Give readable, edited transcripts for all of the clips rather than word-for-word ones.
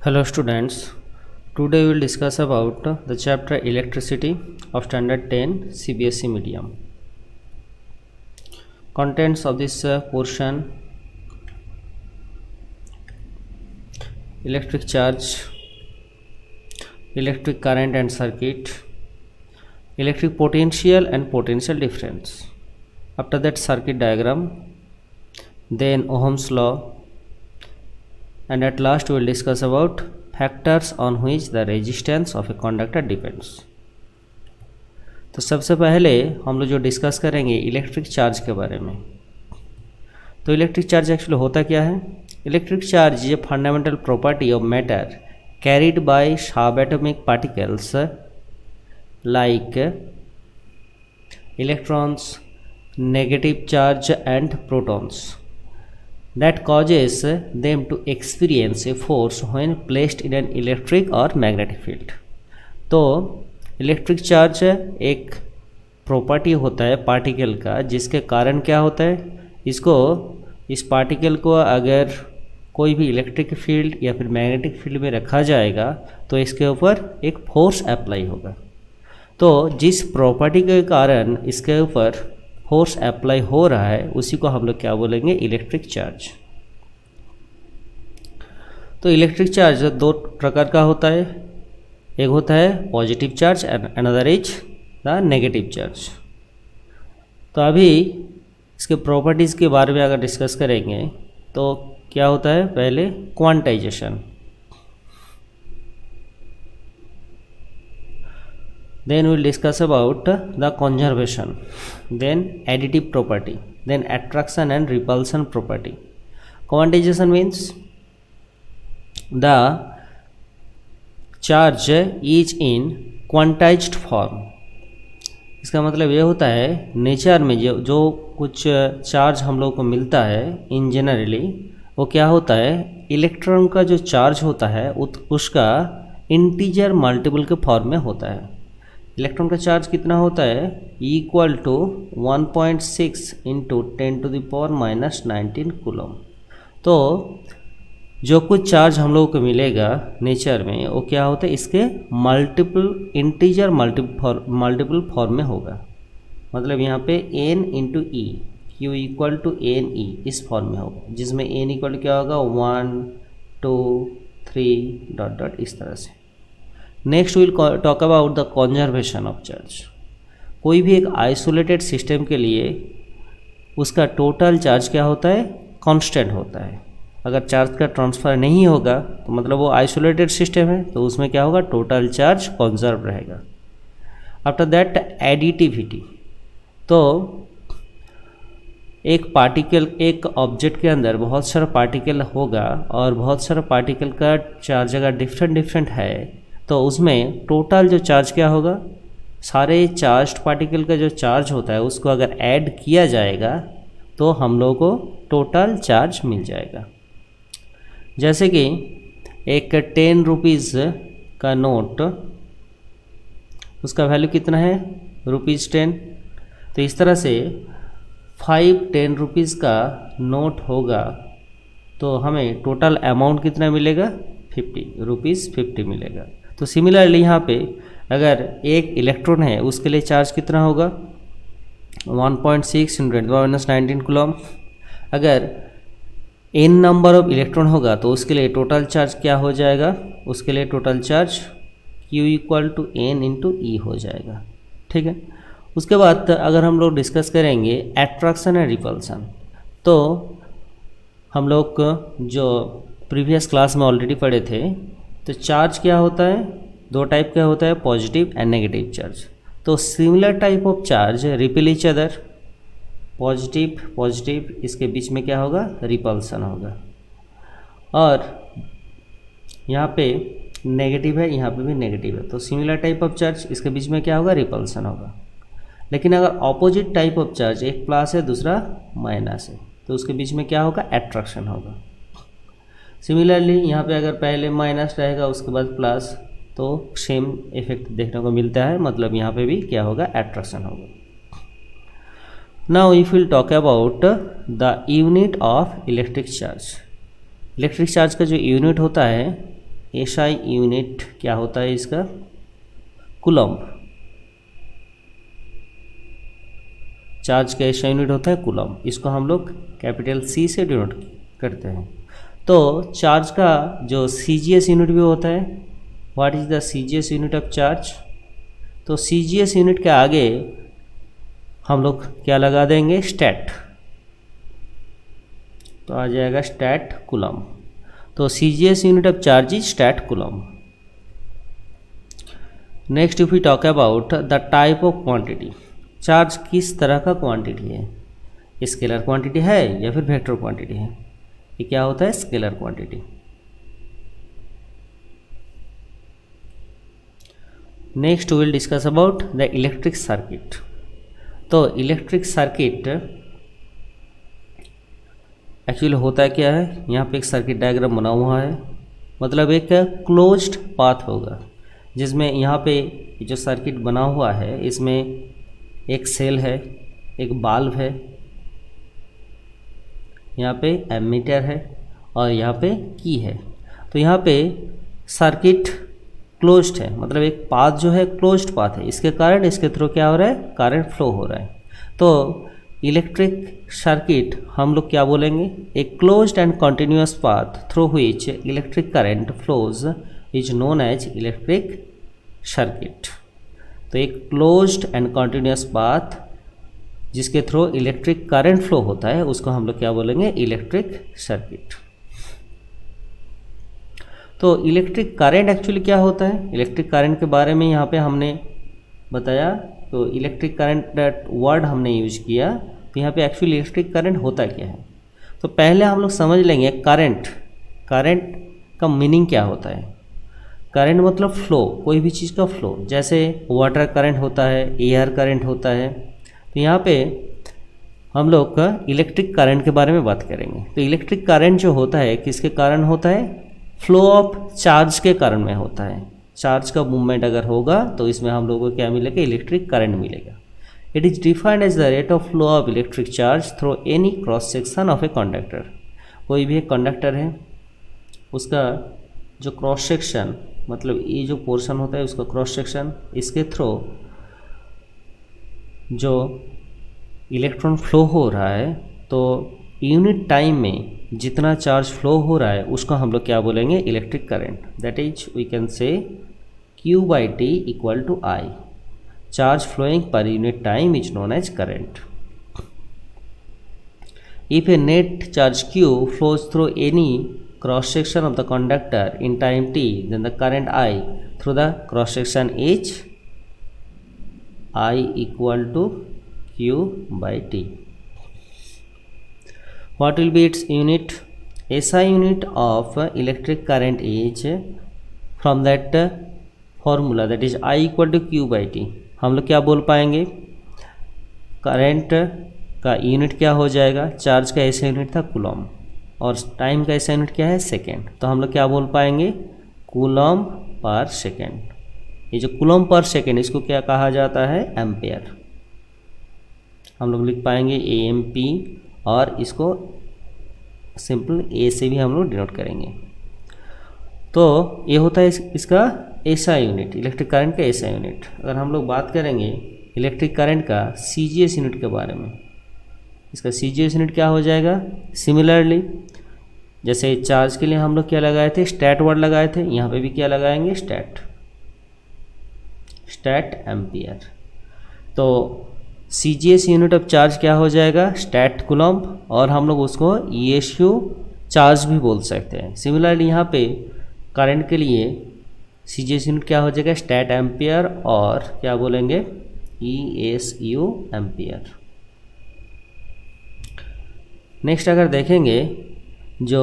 Hello students, today we will discuss about the chapter Electricity of Standard 10 CBSE medium. Contents of this portion: electric charge, electric current and circuit, electric potential and potential difference. After that, circuit diagram, then Ohm's law, and at last we will discuss about factors on which the resistance of a conductor depends. तो सबसे पहले हम लोग जो discuss करेंगे electric charge के बारे में। तो इलेक्ट्रिक चार्ज एक्चुअली होता क्या है? Electric charge is a fundamental property of matter carried by subatomic particles like electrons, negative charge and protons that causes them to experience a force when placed in an electric or magnetic field. तो electric charge एक property होता है particle का, जिसके कारण क्या होता है, इस पार्टिकल को अगर कोई भी इलेक्ट्रिक फील्ड या फिर मैग्नेटिक फील्ड में रखा जाएगा तो इसके ऊपर एक फोर्स अप्लाई होगा। तो जिस प्रॉपर्टी के कारण इसके ऊपर फोर्स अप्लाई हो रहा है उसी को हम लोग क्या बोलेंगे? Electric charge. तो इलेक्ट्रिक चार्ज दो प्रकार का होता है, एक होता है positive charge and another is the negative charge. तो अभी इसके प्रॉपर्टीज़ के बारे में अगर डिस्कस करेंगे तो क्या होता है? पहले quantization, then we will discuss about the conservation, then additive property, then attraction and repulsion property. Quantization means the charge is in quantized form. इसका मतलब ये होता है नेचर में जो कुछ चार्ज हम लोग को मिलता है इन जनरली, वो क्या होता है? इलेक्ट्रॉन का जो चार्ज होता है उसका इंटीजर मल्टीपल के फॉर्म में होता है। इलेक्ट्रॉन का चार्ज कितना होता है? Equal to 1.6 into 10⁻⁻19 coulomb. तो जो कुछ चार्ज हम लोगों को मिलेगा नेचर में वो क्या होता है? इसके मल्टीपल इंटीजर मल्टीपल फॉर्म में होगा। मतलब यहाँ पे n into e, q equal to n e, इस फॉर्म में होगा, जिसमें n इक्वल क्या होगा? 1 2 3 डॉट डॉट इस तरह से। Next will talk about the conservation of charge. कोई भी एक आइसोलेटेड सिस्टम के लिए उसका टोटल चार्ज क्या होता है? कांस्टेंट होता है। अगर चार्ज का ट्रांसफ़र नहीं होगा तो मतलब वो आइसोलेटेड सिस्टम है, तो उसमें क्या होगा? टोटल चार्ज कंजर्व रहेगा। आफ्टर दैट एडिटिविटी, तो एक ऑब्जेक्ट के अंदर बहुत सारा पार्टिकल होगा और बहुत सारा पार्टिकल का चार्ज अगर डिफरेंट है तो उसमें टोटल जो चार्ज क्या होगा? सारे चार्ज्ड पार्टिकल का जो चार्ज होता है उसको अगर ऐड किया जाएगा तो हम लोगों को टोटल चार्ज मिल जाएगा। जैसे कि एक 10 रुपीज़ का नोट, उसका वैल्यू कितना है? ₹10। तो इस तरह से 5 10 रुपीज़ का नोट होगा तो हमें टोटल अमाउंट कितना मिलेगा? 50 ₹50 मिलेगा। तो सिमिलरली यहाँ पे अगर एक इलेक्ट्रॉन है उसके लिए चार्ज कितना होगा? 1.6 × 10⁻⁻19 कूलम। अगर n नंबर ऑफ इलेक्ट्रॉन होगा तो उसके लिए टोटल चार्ज क्या हो जाएगा? उसके लिए total charge Q equal to n into e हो जाएगा। ठीक है। उसके बाद अगर हम लोग डिस्कस करेंगे एट्रैक्शन एंड रिपल्सन, तो हम लोग जो प्रीवियस क्लास में ऑलरेडी पढ़े थे, तो चार्ज क्या होता है? दो टाइप का होता है, पॉजिटिव एंड नेगेटिव चार्ज। तो similar type of charge repel each other, positive इसके बीच में क्या होगा? रिपल्सन होगा। और यहाँ पे नेगेटिव है, यहाँ पे भी नेगेटिव है, तो सिमिलर टाइप ऑफ चार्ज इसके बीच में क्या होगा? रिपल्सन होगा। लेकिन अगर ऑपोजिट टाइप ऑफ चार्ज, एक प्लस है दूसरा माइनस है, तो उसके बीच में क्या होगा? एट्रैक्शन होगा। सिमिलरली यहाँ पे अगर पहले माइनस रहेगा उसके बाद प्लस, तो सेम इफेक्ट देखने को मिलता है, मतलब यहाँ पे भी क्या होगा? एट्रैक्शन होगा। Now if will talk about the unit of electric charge. Electric charge का जो यूनिट होता है एसआई यूनिट क्या होता है इसका, कूलम्ब। चार्ज का एसआई यूनिट होता है कूलम्ब, इसको हम लोग कैपिटल सी से डिनोट करते हैं। तो चार्ज का जो सीजीएस यूनिट भी होता है, what is the CGS unit of charge. तो सीजीएस यूनिट के आगे हम लोग क्या लगा देंगे, स्टैट, तो आ जाएगा स्टैट कूलम्ब। तो CGS unit of charge is stat coulomb. Next if we talk about the type of quantity, charge किस तरह का क्वांटिटी है, स्केलर क्वांटिटी है या फिर वेक्टर क्वांटिटी है। ये क्या होता है, scalar quantity. Next we will discuss about the electric circuit. तो इलेक्ट्रिक सर्किट एक्चुअली होता है क्या है, यहाँ पे एक सर्किट डायग्राम बना हुआ है, मतलब एक क्लोज्ड पाथ होगा जिसमें यहाँ पे जो सर्किट बना हुआ है इसमें एक सेल है, एक बाल्ब है, यहाँ पे एमीटर है और यहाँ पे की है। तो यहाँ पे सर्किट क्लोज्ड है, मतलब एक पाथ जो है क्लोज्ड पाथ है, इसके कारण इसके थ्रू क्या हो रहा है, करंट फ्लो हो रहा है। तो इलेक्ट्रिक सर्किट हम लोग क्या बोलेंगे, एक closed and continuous path through which electric current flows is known as electric circuit. तो एक क्लोज्ड एंड कंटिन्यूअस पाथ जिसके थ्रू इलेक्ट्रिक करंट फ्लो होता है उसको हम लोग क्या बोलेंगे, इलेक्ट्रिक सर्किट। तो इलेक्ट्रिक करंट एक्चुअली क्या होता है, इलेक्ट्रिक करंट के बारे में यहाँ पे हमने बताया। तो इलेक्ट्रिक करंट वर्ड हमने यूज किया, तो यहाँ पे एक्चुअली इलेक्ट्रिक करंट होता क्या है। तो पहले हम लोग समझ लेंगे करंट, करंट का मीनिंग क्या होता है। करंट मतलब फ्लो, कोई भी चीज़ का फ्लो, जैसे वाटर करंट होता है, एयर करंट होता है। तो यहाँ पे हम लोग का इलेक्ट्रिक करंट के बारे में बात करेंगे। तो इलेक्ट्रिक करंट जो होता है किसके कारण होता है, फ्लो ऑफ चार्ज के कारण में होता है। चार्ज का मूवमेंट अगर होगा तो इसमें हम लोगों को क्या मिलेगा, इलेक्ट्रिक करंट मिलेगा। It is defined as the rate of flow of electric charge through any cross section of a conductor. कोई भी एक कंडक्टर है, उसका जो क्रॉस सेक्शन, मतलब ये जो पोर्शन होता है उसका क्रॉस सेक्शन, इसके थ्रू जो इलेक्ट्रॉन फ्लो हो रहा है, तो यूनिट टाइम में जितना चार्ज फ्लो हो रहा है उसको हम लोग क्या बोलेंगे, electric current. That is we can say Q/T equal to I। Charge flowing per unit time is known as current. If a net charge Q flows through any cross section of the conductor in time t, then the current I through the cross section is I equal to Q/T. What will be its unit? SI unit of electric current is from that formula, that is I equal to Q/T। हम लोग क्या बोल पाएंगे, current का unit क्या हो जाएगा, charge का ऐसा यूनिट था कूलम्ब और टाइम का ऐसा यूनिट क्या है, सेकेंड। तो हम लोग क्या बोल पाएंगे, कूलम्ब पर सेकेंड। ये जो कूलम्ब पर सेकेंड इसको क्या कहा जाता है, एम्पेयर। हम लोग लिख पाएंगे AMP और इसको सिंपल A से भी हम लोग डिनोट करेंगे। तो ये होता है इसका ऐसा यूनिट, इलेक्ट्रिक करंट का ऐसा यूनिट। अगर हम लोग बात करेंगे इलेक्ट्रिक करंट का CGS यूनिट के बारे में, इसका CGS यूनिट क्या हो जाएगा, सिमिलरली जैसे चार्ज के लिए हम लोग क्या लगाए थे, स्टैट वर्ड लगाए थे, यहाँ पे भी क्या लगाएंगे, स्टैट, स्टैट एम्पियर। तो CGS यूनिट ऑफ चार्ज क्या हो जाएगा, स्टैट कूलम्ब, और हम लोग उसको ESU चार्ज भी बोल सकते हैं। सिमिलरली यहाँ पे करंट के लिए CGS यूनिट क्या हो जाएगा, स्टैट एम्पियर, और क्या बोलेंगे, ESU एम्पियर। नेक्स्ट अगर देखेंगे जो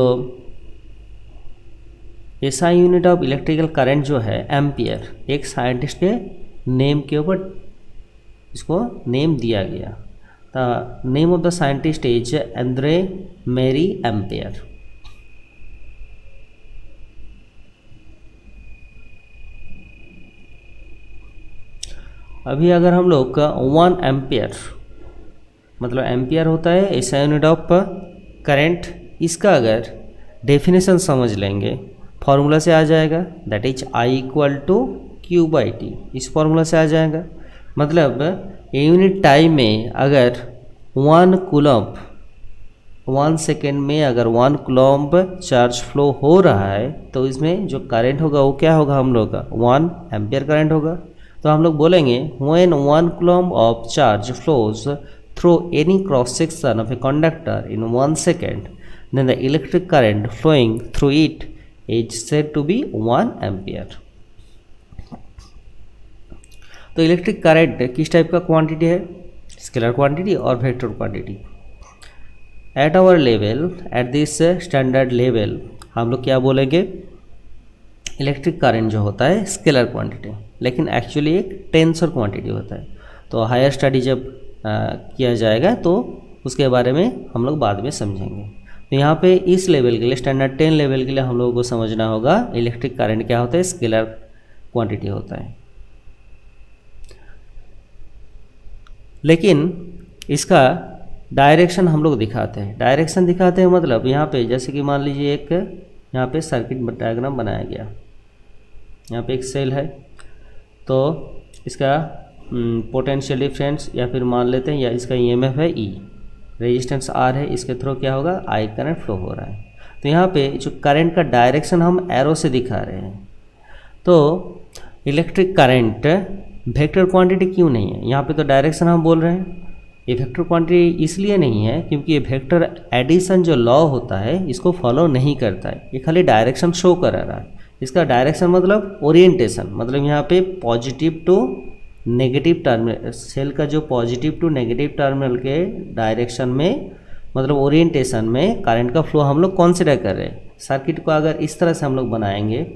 SI unit of electrical current जो है एम्पियर, एक साइंटिस्ट के नेम के ऊपर इसको नेम दिया गया। The name of the scientist is André Marie Ampère. अभी अगर हम लोग का 1 एम्पियर, मतलब एम्पियर होता है ऐसा यूनिट ऑफ करंट, इसका अगर डेफिनेशन समझ लेंगे, फॉर्मूला से आ जाएगा, that is I equal to Q/T, इस फॉर्मूला से आ जाएगा। मतलब यूनिट टाइम में अगर 1 कूलम्ब 1 सेकेंड में अगर 1 कूलम्ब चार्ज फ्लो हो रहा है तो इसमें जो करंट होगा वो क्या होगा हम लोग का 1 एम्पियर करंट होगा। तो हम लोग बोलेंगे when 1 coulomb of charge flows through any cross section of a conductor in 1 second then the electric current flowing through it is said to be 1 ampere. तो इलेक्ट्रिक करंट किस टाइप का quantity है, scalar quantity और vector quantity. At our level, at this standard level हम लोग क्या बोलेंगे, electric current जो होता है स्केलर क्वांटिटी, लेकिन एक्चुअली एक टेंसर क्वांटिटी होता है। तो हायर स्टडी जब किया जाएगा तो उसके बारे में हम लोग बाद में समझेंगे। तो यहाँ पे इस लेवल के लिए, स्टैंडर्ड 10 लेवल के लिए हम लोगों को समझना होगा इलेक्ट्रिक करंट क्या होता है, स्केलर क्वांटिटी होता है। लेकिन इसका डायरेक्शन हम लोग दिखाते हैं, डायरेक्शन दिखाते हैं मतलब यहाँ पे जैसे कि मान लीजिए एक यहाँ पे सर्किट डायग्राम बनाया गया, यहाँ पे एक सेल है, तो इसका पोटेंशियल डिफरेंस या फिर मान लेते हैं या इसका ईएमएफ है ई, रेजिस्टेंस आर है, इसके थ्रू क्या होगा आई करंट फ्लो हो रहा है। तो यहाँ पे जो करंट का डायरेक्शन हम एरो से दिखा रहे हैं। तो इलेक्ट्रिक करंट वेक्टर क्वांटिटी क्यों नहीं है, यहाँ पे तो डायरेक्शन हम बोल रहे हैं। ये वेक्टर क्वांटिटी इसलिए नहीं है क्योंकि ये वेक्टर एडिशन जो लॉ होता है इसको फॉलो नहीं करता है, ये खाली डायरेक्शन शो करा रहा है। इसका डायरेक्शन मतलब ओरिएंटेशन, मतलब यहाँ पे positive to negative terminal, cell का जो पॉजिटिव टू नेगेटिव टर्मिनल के डायरेक्शन में मतलब ओरिएंटेशन में करंट का फ्लो हम लोग कंसीडर कर रहे हैं। सर्किट को अगर इस तरह से हम लोग बनाएंगे,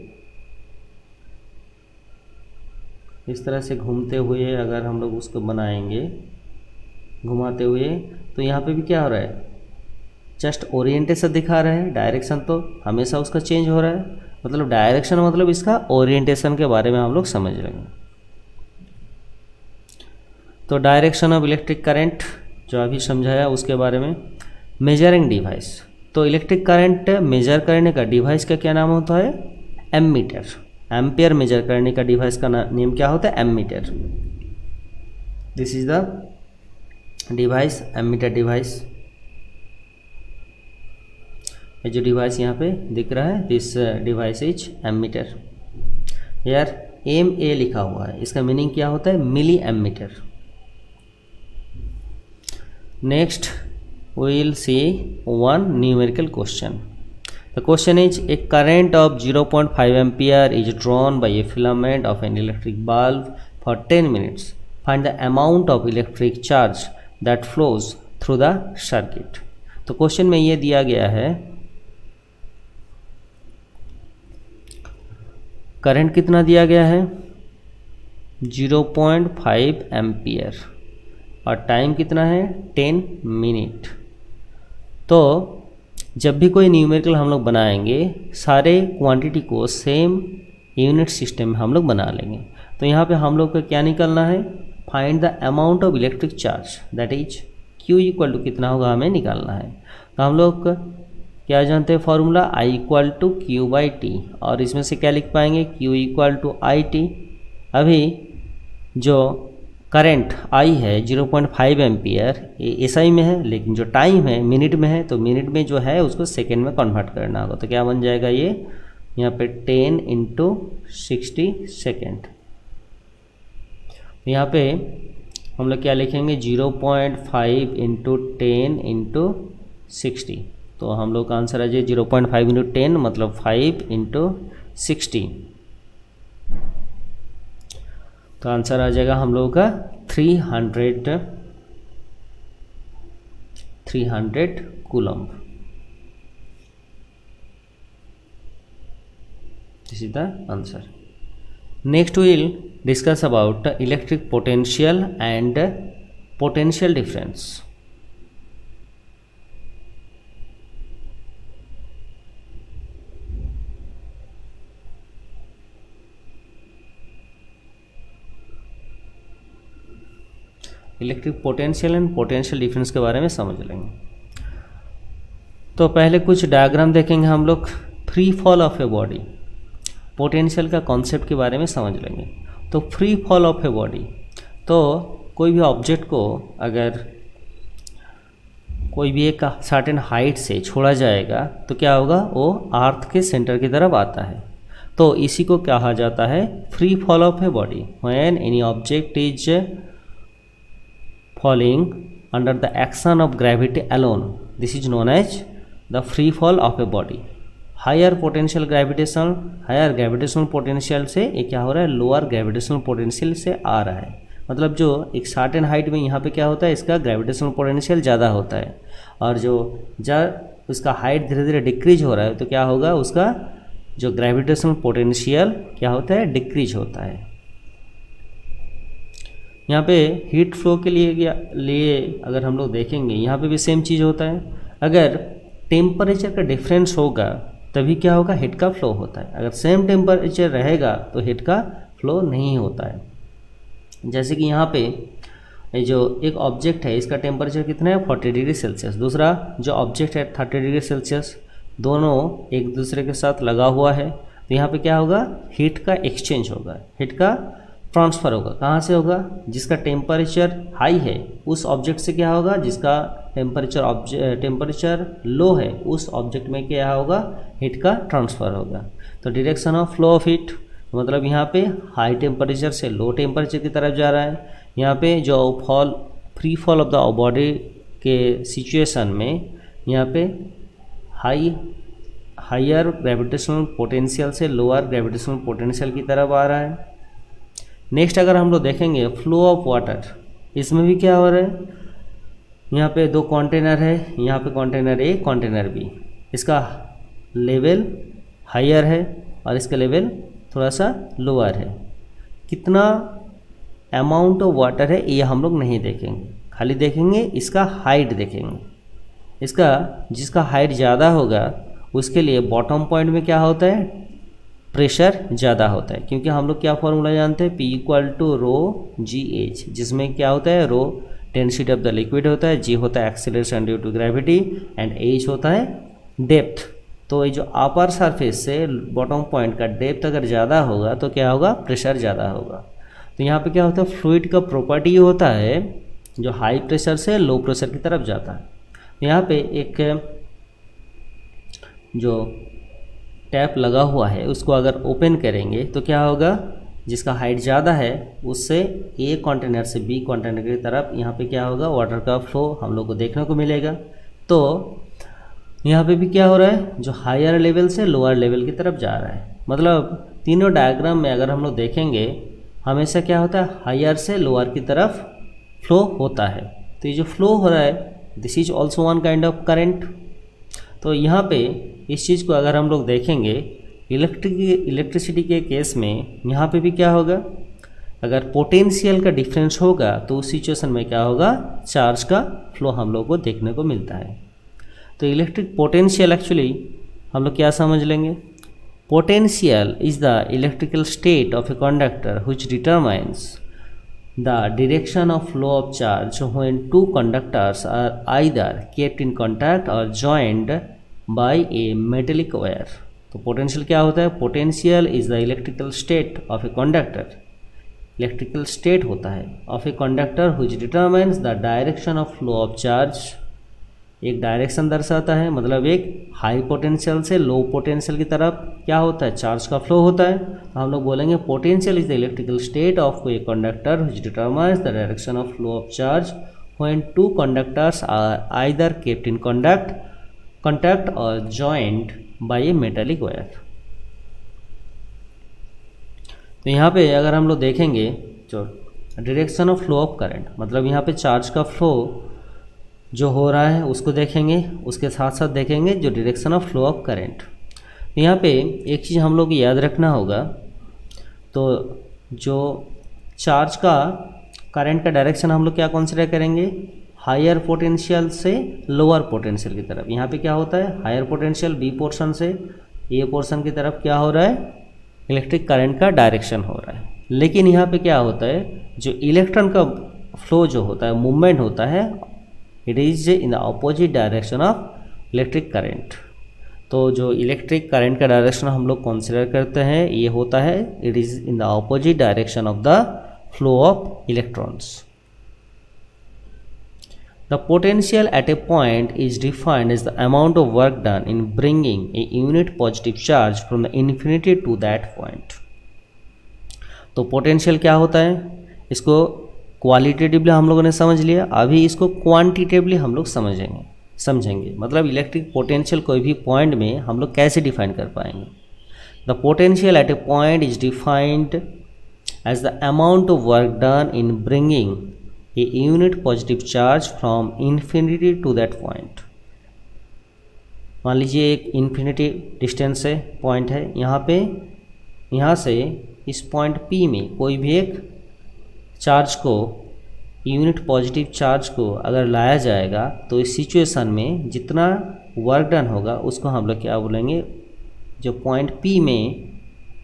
इस तरह से घूमते हुए अगर हम लोग उसको बनाएंगे घुमाते हुए, तो यहाँ पे भी क्या हो रहा है, जस्ट ओरिएंटेशन दिखा रहा है, डायरेक्शन तो हमेशा उसका चेंज हो रहा है। मतलब डायरेक्शन मतलब इसका ओरिएंटेशन के बारे में हम लोग समझ लेंगे। तो डायरेक्शन ऑफ इलेक्ट्रिक करंट जो अभी समझाया उसके बारे में। मेजरिंग डिवाइस, तो इलेक्ट्रिक करंट मेजर करने का डिवाइस का क्या नाम होता है, एमीटर। एम्पियर मेजर करने का डिवाइस का नेम क्या होता है, ammeter. This is the device, ammeter device. ये जो डिवाइस यहाँ पे दिख रहा है, दिस डिवाइस इज एमीटर। यार MA लिखा हुआ है, इसका मीनिंग क्या होता है, milliammeter. Next we will see one numerical question. The question is, a current of 0.5 ampere is drawn by a filament of an electric bulb for 10 minutes. Find the amount of electric charge that flows through the circuit. तो question में ये दिया गया है, current कितना दिया गया है 0.5 एम्पियर और टाइम कितना है 10 मिनट। तो जब भी कोई न्यूमेरिकल हम लोग बनाएंगे सारे क्वांटिटी को सेम यूनिट सिस्टम में हम लोग बना लेंगे। तो यहाँ पे हम लोग को क्या निकलना है, find the amount of electric charge, that is Q equal to कितना होगा हमें निकालना है। तो हम लोग क्या जानते हैं formula, I equal to Q/T, और इसमें से क्या लिख पाएंगे, Q इक्वल टू IT। अभी जो करंट I है 0.5 एम्पियर, ये SI में है, लेकिन जो टाइम है मिनट में है, तो मिनट में जो है उसको सेकेंड में कन्वर्ट करना होगा। तो क्या बन जाएगा ये, यहाँ पे 10 × 60 सेकेंड। यहाँ पे हम लोग क्या लिखेंगे 0.5 × 10 × 60। तो हम लोग का आंसर आ जाए 0.5 × 10 मतलब 5 × 60। तो आंसर आ जाएगा हम लोगों का 300 coulomb. This is the answer. Next we will discuss about electric potential and potential difference. Electric potential and potential difference के बारे में समझ लेंगे। तो पहले कुछ डायग्राम देखेंगे हम लोग। Free fall of a body, potential का कॉन्सेप्ट के बारे में समझ लेंगे। तो free fall of a body, तो कोई भी ऑब्जेक्ट को अगर कोई भी एक सर्टेन हाइट से छोड़ा जाएगा तो क्या होगा, वो अर्थ के सेंटर की तरफ आता है। तो इसी को कहा जाता है free fall of a body. When any object is falling under the action of gravity alone, this is known as the free fall of a body. Higher potential gravitational potential से ये क्या हो रहा है, लोअर ग्रेविटेशनल पोटेंशियल से आ रहा है। मतलब जो एक सर्टेन हाइट में यहाँ पे क्या होता है, इसका ग्रेविटेशनल पोटेंशियल ज़्यादा होता है, और जो उसका हाइट धीरे धीरे डिक्रीज हो रहा है तो क्या होगा, उसका जो ग्रेविटेशनल पोटेंशियल क्या होता है, डिक्रीज होता है। यहाँ पे हीट फ्लो के लिए अगर हम लोग देखेंगे, यहाँ पे भी सेम चीज़ होता है। अगर टेम्परेचर का डिफरेंस होगा तभी क्या होगा, हीट का फ्लो होता है। अगर सेम टेम्परेचर रहेगा तो हीट का फ्लो नहीं होता है। जैसे कि यहाँ पे जो एक ऑब्जेक्ट है इसका टेम्परेचर कितना है, 40 डिग्री सेल्सियस, दूसरा जो ऑब्जेक्ट है 30 डिग्री सेल्सियस, दोनों एक दूसरे के साथ लगा हुआ है। तो यहाँ पे क्या होगा, हीट का एक्सचेंज होगा, हीट का ट्रांसफ़र होगा। कहाँ से होगा, जिसका टेम्परेचर हाई है उस ऑब्जेक्ट से क्या होगा, जिसका टेम्परेचर लो है उस ऑब्जेक्ट में क्या होगा, हीट का ट्रांसफ़र होगा। तो direction of flow of heat, मतलब यहाँ पे हाई टेम्परेचर से लो टेम्परेचर की तरफ जा रहा है। यहाँ पे जो free fall of the body के सिचुएशन में यहाँ पे हायर ग्रेविटेशनल पोटेंशियल से लोअर ग्रेविटेशनल पोटेंशियल की तरफ आ रहा है। नेक्स्ट अगर हम लोग देखेंगे फ्लो ऑफ वाटर, इसमें भी क्या हो रहा है, यहाँ पे दो कंटेनर है, यहाँ पे कंटेनर ए कंटेनर बी, इसका लेवल हायर है और इसका लेवल थोड़ा सा लोअर है। कितना अमाउंट ऑफ वाटर है ये हम लोग नहीं देखेंगे, खाली देखेंगे इसका हाइट देखेंगे। इसका जिसका हाइट ज़्यादा होगा उसके लिए बॉटम पॉइंट में क्या होता है, प्रेशर ज़्यादा होता है, क्योंकि हम लोग क्या फॉर्मूला जानते हैं, P = ρ/g/h, जिसमें क्या होता है, rho density of the liquid होता है, g होता है acceleration due to gravity and h होता है डेप्थ। तो ये जो अपर सरफेस से बॉटम पॉइंट का डेप्थ अगर ज़्यादा होगा तो क्या होगा, प्रेशर ज़्यादा होगा। तो यहाँ पे क्या होता है, फ्लूइड का प्रॉपर्टी होता है जो हाई प्रेशर से लो प्रेशर की तरफ जाता है। यहाँ पे एक जो टैप लगा हुआ है उसको अगर ओपन करेंगे तो क्या होगा, जिसका हाइट ज़्यादा है उससे ए कंटेनर से बी कंटेनर की तरफ यहाँ पे क्या होगा, वाटर का फ्लो हम लोग को देखने को मिलेगा। तो यहाँ पे भी क्या हो रहा है, जो हायर लेवल से लोअर लेवल की तरफ जा रहा है। मतलब तीनों डायग्राम में अगर हम लोग देखेंगे हमेशा क्या होता है, हायर से लोअर की तरफ फ्लो होता है। तो ये जो फ्लो हो रहा है this is also one kind of current. तो यहाँ पे इस चीज़ को अगर हम लोग देखेंगे इलेक्ट्रिसिटी के केस में यहाँ पे भी क्या होगा, अगर पोटेंशियल का डिफरेंस होगा तो उस सिचुएशन में क्या होगा, चार्ज का फ्लो हम लोग को देखने को मिलता है। तो इलेक्ट्रिक पोटेंशियल एक्चुअली हम लोग क्या समझ लेंगे, potential is the electrical state of a conductor which determines the direction of flow of charge when two conductors are either kept in contact or joined by a metallic wire। तो potential क्या होता है, potential is the electrical state of a conductor, electrical state होता है of a conductor which determines the direction of flow of charge. एक direction दर्शाता है, मतलब एक हाई पोटेंशियल से लो पोटेंशियल की तरफ क्या होता है, चार्ज का फ्लो होता है। तो हम लोग बोलेंगे potential is the electrical state of a conductor which determines the direction of flow of charge when two conductors are either kept in contact और joined by a metallic wire. तो यहाँ पे अगर हम लोग देखेंगे जो direction of flow of current, मतलब यहाँ पे चार्ज का फ्लो जो हो रहा है उसको देखेंगे, उसके साथ साथ देखेंगे जो direction of flow of current. यहाँ पे एक चीज़ हम लोग को याद रखना होगा, तो जो चार्ज का करंट का डायरेक्शन हम लोग क्या कंसीडर करेंगे, हायर पोटेंशियल से लोअर पोटेंशियल की तरफ। यहाँ पे क्या होता है, हायर पोटेंशियल बी पोर्शन से ए पोर्शन की तरफ क्या हो रहा है, इलेक्ट्रिक करंट का डायरेक्शन हो रहा है। लेकिन यहाँ पे क्या होता है, जो इलेक्ट्रॉन का फ्लो जो होता है, मूवमेंट होता है, it is in the opposite direction of electric current. तो जो इलेक्ट्रिक करंट का डायरेक्शन हम लोग कंसिडर करते हैं ये होता है it is in the opposite direction of the flow of electrons. The potential at a point is defined as the amount of work done in bringing a unit positive charge from the infinity to that point। तो potential क्या होता है, इसको qualitatively हम लोगों ने समझ लिया, अभी इसको क्वांटिटेटिवली हम लोग समझेंगे। मतलब इलेक्ट्रिक पोटेंशियल कोई भी पॉइंट में हम लोग कैसे डिफाइन कर पाएंगे। The potential at a point is defined as the amount of work done in bringing a unit positive charge from infinity to that point। मान लीजिए एक इन्फिनिटी डिस्टेंस है, पॉइंट है, यहाँ से इस पॉइंट P में कोई भी एक चार्ज को, यूनिट पॉजिटिव चार्ज को अगर लाया जाएगा तो इस सिचुएशन में जितना वर्क डन होगा उसको हम लोग क्या बोलेंगे, जो पॉइंट P में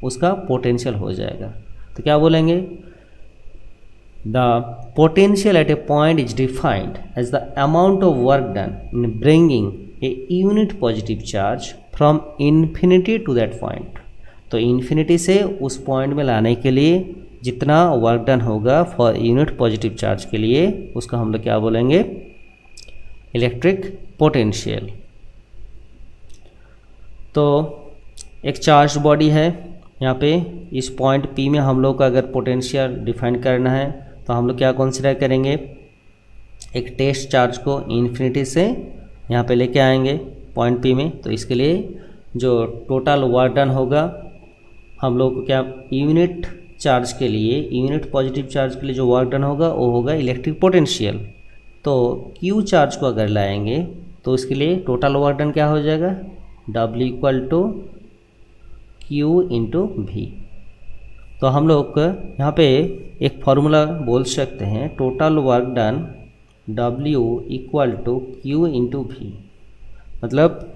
उसका पोटेंशियल हो जाएगा। तो क्या बोलेंगे, The potential at a point is defined as the amount of work done in bringing a unit positive charge from infinity to that point। तो इन्फिनिटी से उस पॉइंट में लाने के लिए जितना वर्क डन होगा फॉर यूनिट पॉजिटिव चार्ज के लिए उसको हम लोग क्या बोलेंगे, इलेक्ट्रिक पोटेंशियल। तो एक चार्ज बॉडी है, यहाँ पे इस पॉइंट P में हम लोग का अगर पोटेंशियल डिफाइन करना है तो हम लोग क्या कंसीडर करेंगे, एक टेस्ट चार्ज को इन्फिनिटी से यहाँ पे लेके आएंगे पॉइंट P में। तो इसके लिए जो टोटल वर्क डन होगा हम लोग को क्या, यूनिट चार्ज के लिए, यूनिट पॉजिटिव चार्ज के लिए जो वर्क डन होगा वो होगा इलेक्ट्रिक पोटेंशियल। तो Q चार्ज को अगर लाएंगे तो इसके लिए टोटल वर्क डन क्या हो जाएगा, W = Q × V। तो हम लोग यहाँ पे एक फार्मूला बोल सकते हैं, total work done W = Q × V। मतलब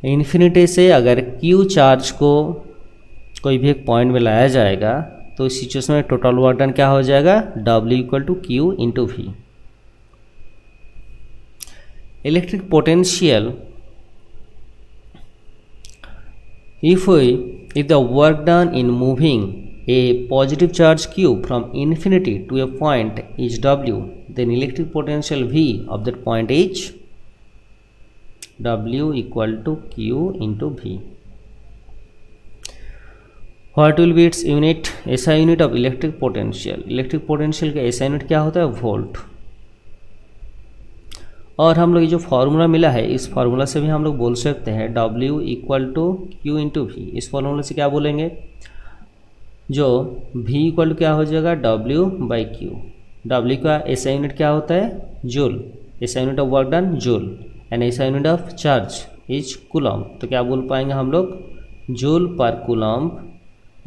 इन्फिनिटी से अगर Q चार्ज को कोई भी एक पॉइंट में लाया जाएगा तो इस सिचुएशन में टोटल वर्क डन क्या हो जाएगा, W = Q × V। Electric potential, if the work done in moving a positive charge Q from infinity to a point is W, then electric potential V of that point is W = Q × V। What will be its unit, SI unit of electric potential। Electric potential का SI unit क्या होता है, volt. और हम लोग ये जो formula मिला है इस फार्मूला से भी हम लोग बोल सकते हैं W = Q × V। इस फार्मूला से क्या बोलेंगे, जो V = क्या हो जाएगा, W/Q। W का SI यूनिट क्या होता है, joule. SI unit of work done joule and SI unit of charge is coulomb. तो क्या बोल पाएंगे हम लोग, joule per coulomb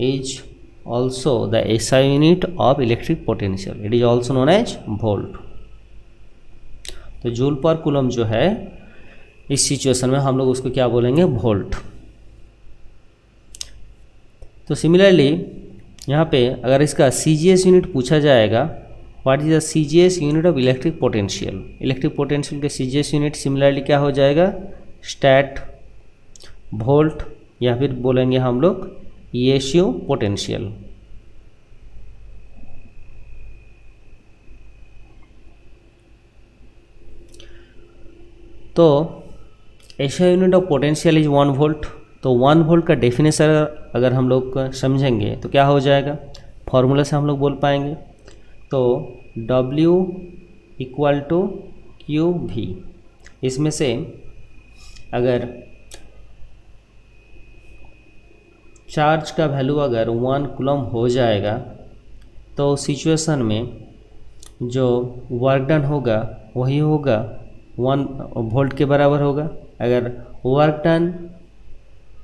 is also the SI unit of electric potential, it is also known as volt. तो joule per coulomb जो है इस सिचुएशन में हम लोग उसको क्या बोलेंगे, वोल्ट। तो सिमिलरली यहाँ पे अगर इसका CGS यूनिट पूछा जाएगा, what is the CGS unit of electric potential. Electric potential के CGS यूनिट सिमिलरली क्या हो जाएगा, स्टैट वोल्ट, या फिर बोलेंगे हम लोग ESU पोटेंशियल। तो SI unit of potential is 1 volt. तो 1 वोल्ट का डेफिनेशन अगर हम लोग समझेंगे तो क्या हो जाएगा, फार्मूला से हम लोग बोल पाएंगे। तो W = QV। इसमें से अगर चार्ज का वैल्यू अगर 1 कूलम्ब हो जाएगा तो सिचुएशन में जो वर्क डन होगा वही होगा 1 वोल्ट के बराबर होगा। अगर वर्क डन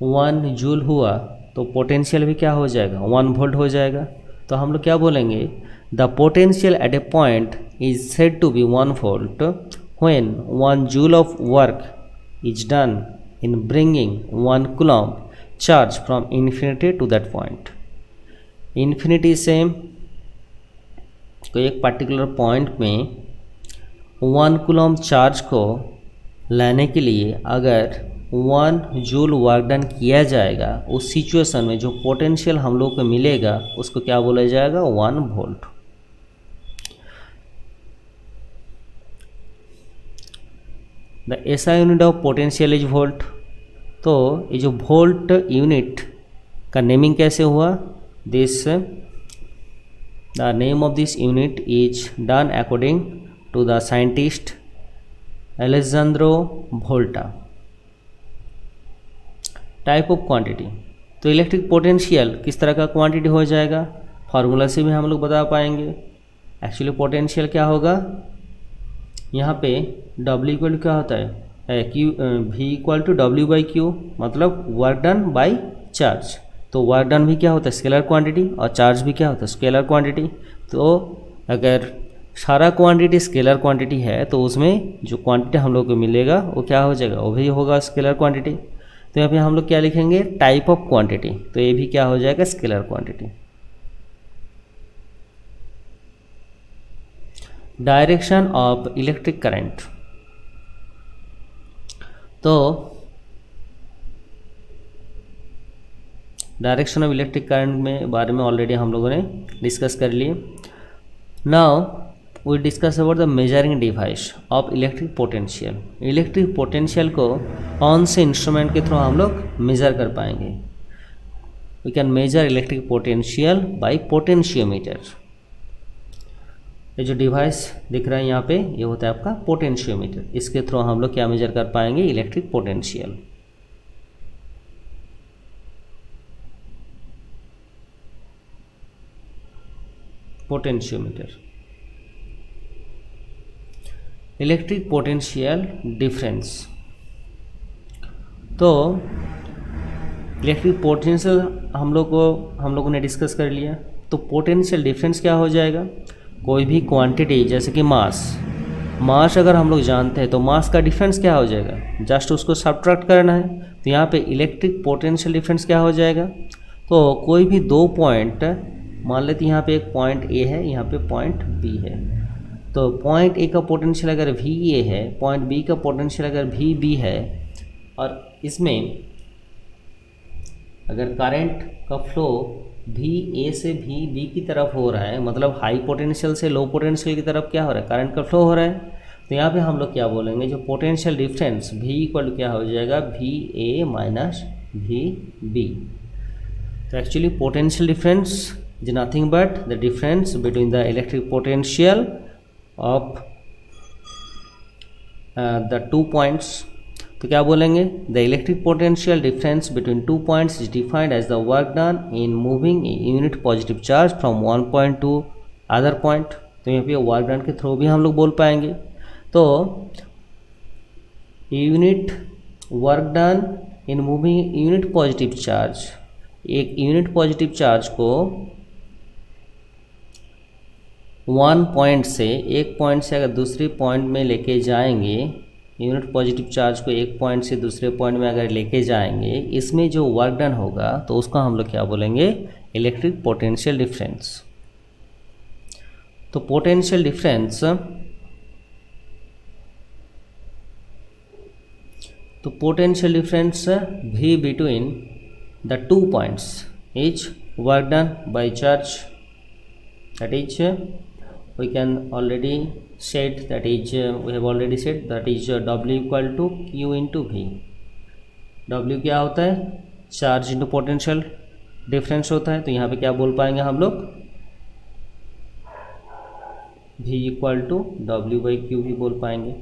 1 जूल हुआ तो पोटेंशियल भी क्या हो जाएगा, 1 वोल्ट हो जाएगा। तो हम लोग क्या बोलेंगे, the potential at a point is said to be 1 volt when 1 joule of work is done in bringing 1 coulomb charge from infinity to that point. Infinity से कोई एक पर्टिकुलर पॉइंट में 1 कूलम्ब चार्ज को लाने के लिए अगर 1 जूल वर्क डन किया जाएगा, उस सिचुएशन में जो पोटेंशियल हम लोग को मिलेगा उसको क्या बोला जाएगा, 1 volt. The SI unit of potential is volt. तो ये जो वोल्ट यूनिट का नेमिंग कैसे हुआ, this the name of this unit is done according to the scientist Alexandro Volta. Type of quantity, तो इलेक्ट्रिक पोटेंशियल किस तरह का क्वांटिटी हो जाएगा, फार्मूला से भी हम लोग बता पाएंगे। एक्चुअली पोटेंशियल क्या होगा, यहाँ पे W इक्वल क्या होता है, Q V equal to W by Q, मतलब वर्क डन बाई चार्ज। तो वर्क डन भी क्या होता है, स्केलर क्वांटिटी, और चार्ज भी क्या होता है, स्केलर क्वांटिटी। तो अगर सारा क्वांटिटी स्केलर क्वांटिटी है तो उसमें जो क्वांटिटी हम लोग को मिलेगा वो क्या हो जाएगा, वो भी होगा स्केलर क्वांटिटी। तो यहाँ पे हम लोग क्या लिखेंगे, टाइप ऑफ क्वांटिटी, तो ये भी क्या हो जाएगा, scalar quantity. Direction of electric current, तो डायरेक्शन ऑफ इलेक्ट्रिक करंट में बारे में ऑलरेडी हम लोगों ने डिस्कस कर लिए। Now we discuss about the measuring device of electric potential. Electric potential को कौन से इंस्ट्रूमेंट के थ्रू हम लोग मेजर कर पाएंगे, we can measure electric potential by potentiometer. ये जो डिवाइस दिख रहा है यहाँ पे, ये होता है आपका पोटेंशियोमीटर। इसके थ्रू हम लोग क्या मेजर कर पाएंगे, electric potential. Potentiometer, electric potential difference. तो इलेक्ट्रिक पोटेंशियल हम लोगों ने डिस्कस कर लिया। तो पोटेंशियल डिफरेंस क्या हो जाएगा, कोई भी क्वांटिटी जैसे कि मास अगर हम लोग जानते हैं तो मास का डिफरेंस क्या हो जाएगा, जस्ट उसको सब्ट्रैक्ट करना है। तो यहाँ पे इलेक्ट्रिक पोटेंशियल डिफरेंस क्या हो जाएगा, तो कोई भी दो पॉइंट मान लेते हैं, यहाँ पे एक पॉइंट ए है, यहाँ पे पॉइंट बी है। तो पॉइंट ए का पोटेंशियल अगर वी ए है, पॉइंट बी का पोटेंशियल अगर वी बी है, और इसमें अगर करंट का फ्लो भी ए से भी बी की तरफ हो रहा है, मतलब हाई पोटेंशियल से लो पोटेंशियल की तरफ क्या हो रहा है, करंट का फ्लो हो रहा है। तो यहाँ पे हम लोग क्या बोलेंगे, जो पोटेंशियल डिफरेंस V इक्वल क्या हो जाएगा, V A minus V B. तो actually potential difference is nothing but the difference between the electric potential of the two points. तो क्या बोलेंगे, the electric potential difference between two points is defined as the work done in moving a unit positive charge from one point to other point. तो यहाँ पे work done के through भी हम लोग बोल पाएंगे। तो unit work done in moving unit positive charge, एक यूनिट पॉजिटिव चार्ज को वन पॉइंट से, एक पॉइंट से अगर दूसरे पॉइंट में लेके जाएंगे, यूनिट पॉजिटिव चार्ज को एक पॉइंट से दूसरे पॉइंट में अगर लेके जाएंगे, इसमें जो वर्क डन होगा तो उसको हम लोग क्या बोलेंगे, इलेक्ट्रिक पोटेंशियल डिफरेंस। तो पोटेंशियल डिफरेंस, तो पोटेंशियल डिफरेंस भी between the two points is work done by charge, that is we can already said that is we have already said that is W equal to Q into V। W क्या होता है, charge into potential difference होता है। तो यहाँ पे क्या बोल पाएंगे हम लोग, V equal to W by Q भी बोल पाएंगे।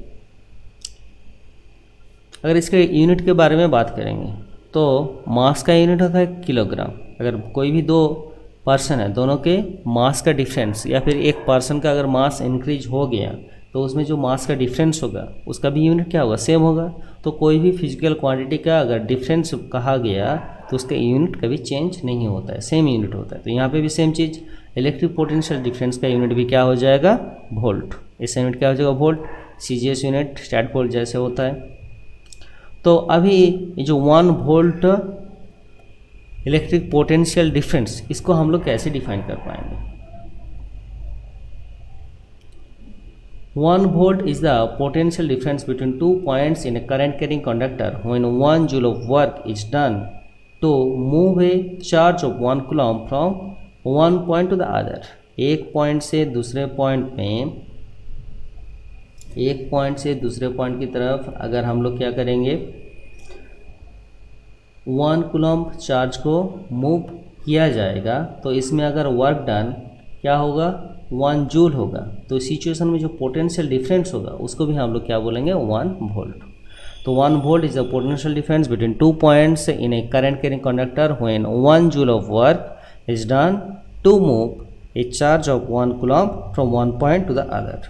अगर इसके यूनिट के बारे में बात करेंगे तो मास का यूनिट होता है किलोग्राम। अगर कोई भी दो पर्सन है, दोनों के मास का डिफरेंस, या फिर एक पर्सन का अगर मास इंक्रीज हो गया तो उसमें जो मास का डिफरेंस होगा उसका भी यूनिट क्या होगा, सेम होगा। तो कोई भी फिजिकल क्वांटिटी का अगर डिफरेंस कहा गया तो उसका यूनिट कभी चेंज नहीं होता है, सेम यूनिट होता है। तो यहाँ पे भी सेम चीज़, इलेक्ट्रिक पोटेंशियल डिफरेंस का यूनिट भी क्या हो जाएगा, वोल्ट। इसका यूनिट क्या हो जाएगा, volt. CGS unit stat volt जैसे होता है। तो अभी ये जो 1 वोल्ट इलेक्ट्रिक पोटेंशियल डिफरेंस, इसको हम लोग कैसे डिफाइन कर पाएंगे। 1 volt is the potential difference between 2 points in a current carrying conductor when 1 joule of work is done to move a charge of 1 coulomb from one point to the other. एक point से दूसरे point में, एक point से दूसरे point की तरफ अगर हम लोग क्या करेंगे, 1 कूलम्ब चार्ज को मूव किया जाएगा तो इसमें अगर वर्क डन क्या होगा, 1 जूल होगा। तो इस सिचुएशन में जो पोटेंशियल डिफरेंस होगा उसको भी हम लोग क्या बोलेंगे, 1 वोल्ट। तो 1 volt is the potential difference between 2 points in a current carrying conductor when 1 joule of work is done to move a charge of 1 coulomb from one point to the other.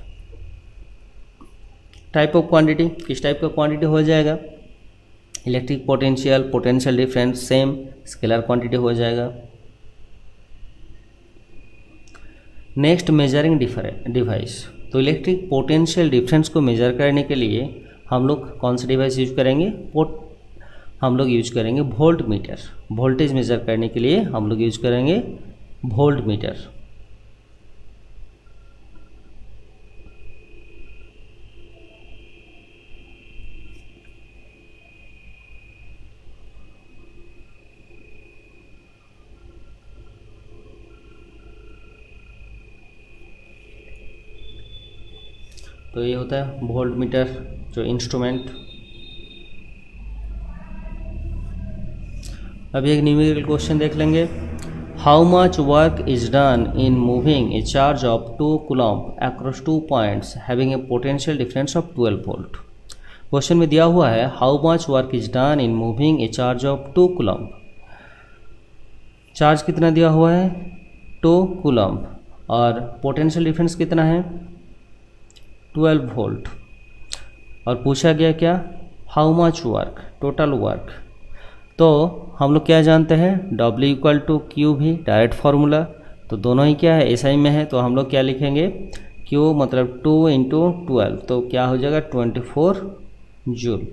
Type of quantity, किस type का quantity हो जाएगा, electric potential, potential difference same, scalar quantity हो जाएगा। Next measuring device, तो electric potential difference को measure करने के लिए हम लोग कौन सा डिवाइस यूज करेंगे, हम लोग यूज करेंगे वोल्ट मीटर। वोल्टेज मेजर करने के लिए हम लोग यूज करेंगे वोल्ट मीटर। तो ये होता है वोल्ट मीटर जो इंस्ट्रूमेंट। अभी एक न्यूमेरिकल क्वेश्चन देख लेंगे। How much work is done in moving A charge of 2 coulomb across 2 points having a potential difference of 12 volt. Question में दिया हुआ है how much work is done in moving A charge of 2 coulomb. Charge कितना दिया हुआ है, 2 coulomb, और potential difference कितना है, 12 वोल्ट। और पूछा गया क्या, how much work, total work. तो हम लोग क्या जानते हैं, W इक्वल टू क्यू भी डायरेक्ट फार्मूला, तो दोनों ही क्या है SI में है, तो हम लोग क्या लिखेंगे, Q मतलब 2 इंटू 12, तो क्या हो जाएगा 24 जूल।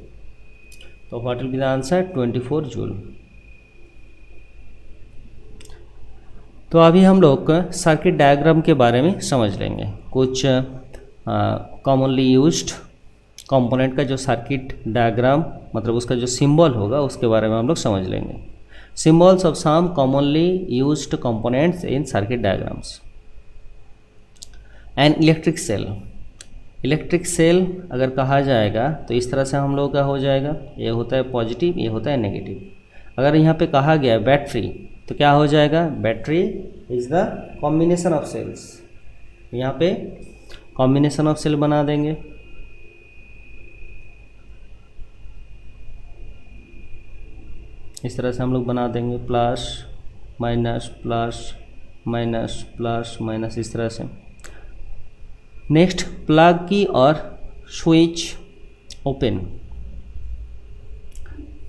तो what will be the answer, 24 joule. तो अभी हम लोग सर्किट डायग्राम के बारे में समझ लेंगे। कुछ कॉमनली यूज्ड कंपोनेंट का जो सर्किट डायग्राम मतलब उसका जो सिंबल होगा उसके बारे में हम लोग समझ लेंगे। Symbols of some commonly used components in circuit diagrams. And electric cell, electric cell अगर कहा जाएगा तो इस तरह से हम लोग का हो जाएगा, ये होता है पॉजिटिव, ये होता है नेगेटिव। अगर यहाँ पे कहा गया बैटरी तो क्या हो जाएगा, battery is the combination of cells. यहाँ पे कॉम्बिनेशन ऑफ सेल बना देंगे। इस तरह से हम लोग बना देंगे, plus minus plus minus plus minus, इस तरह से। नेक्स्ट प्लग की और स्विच ओपन,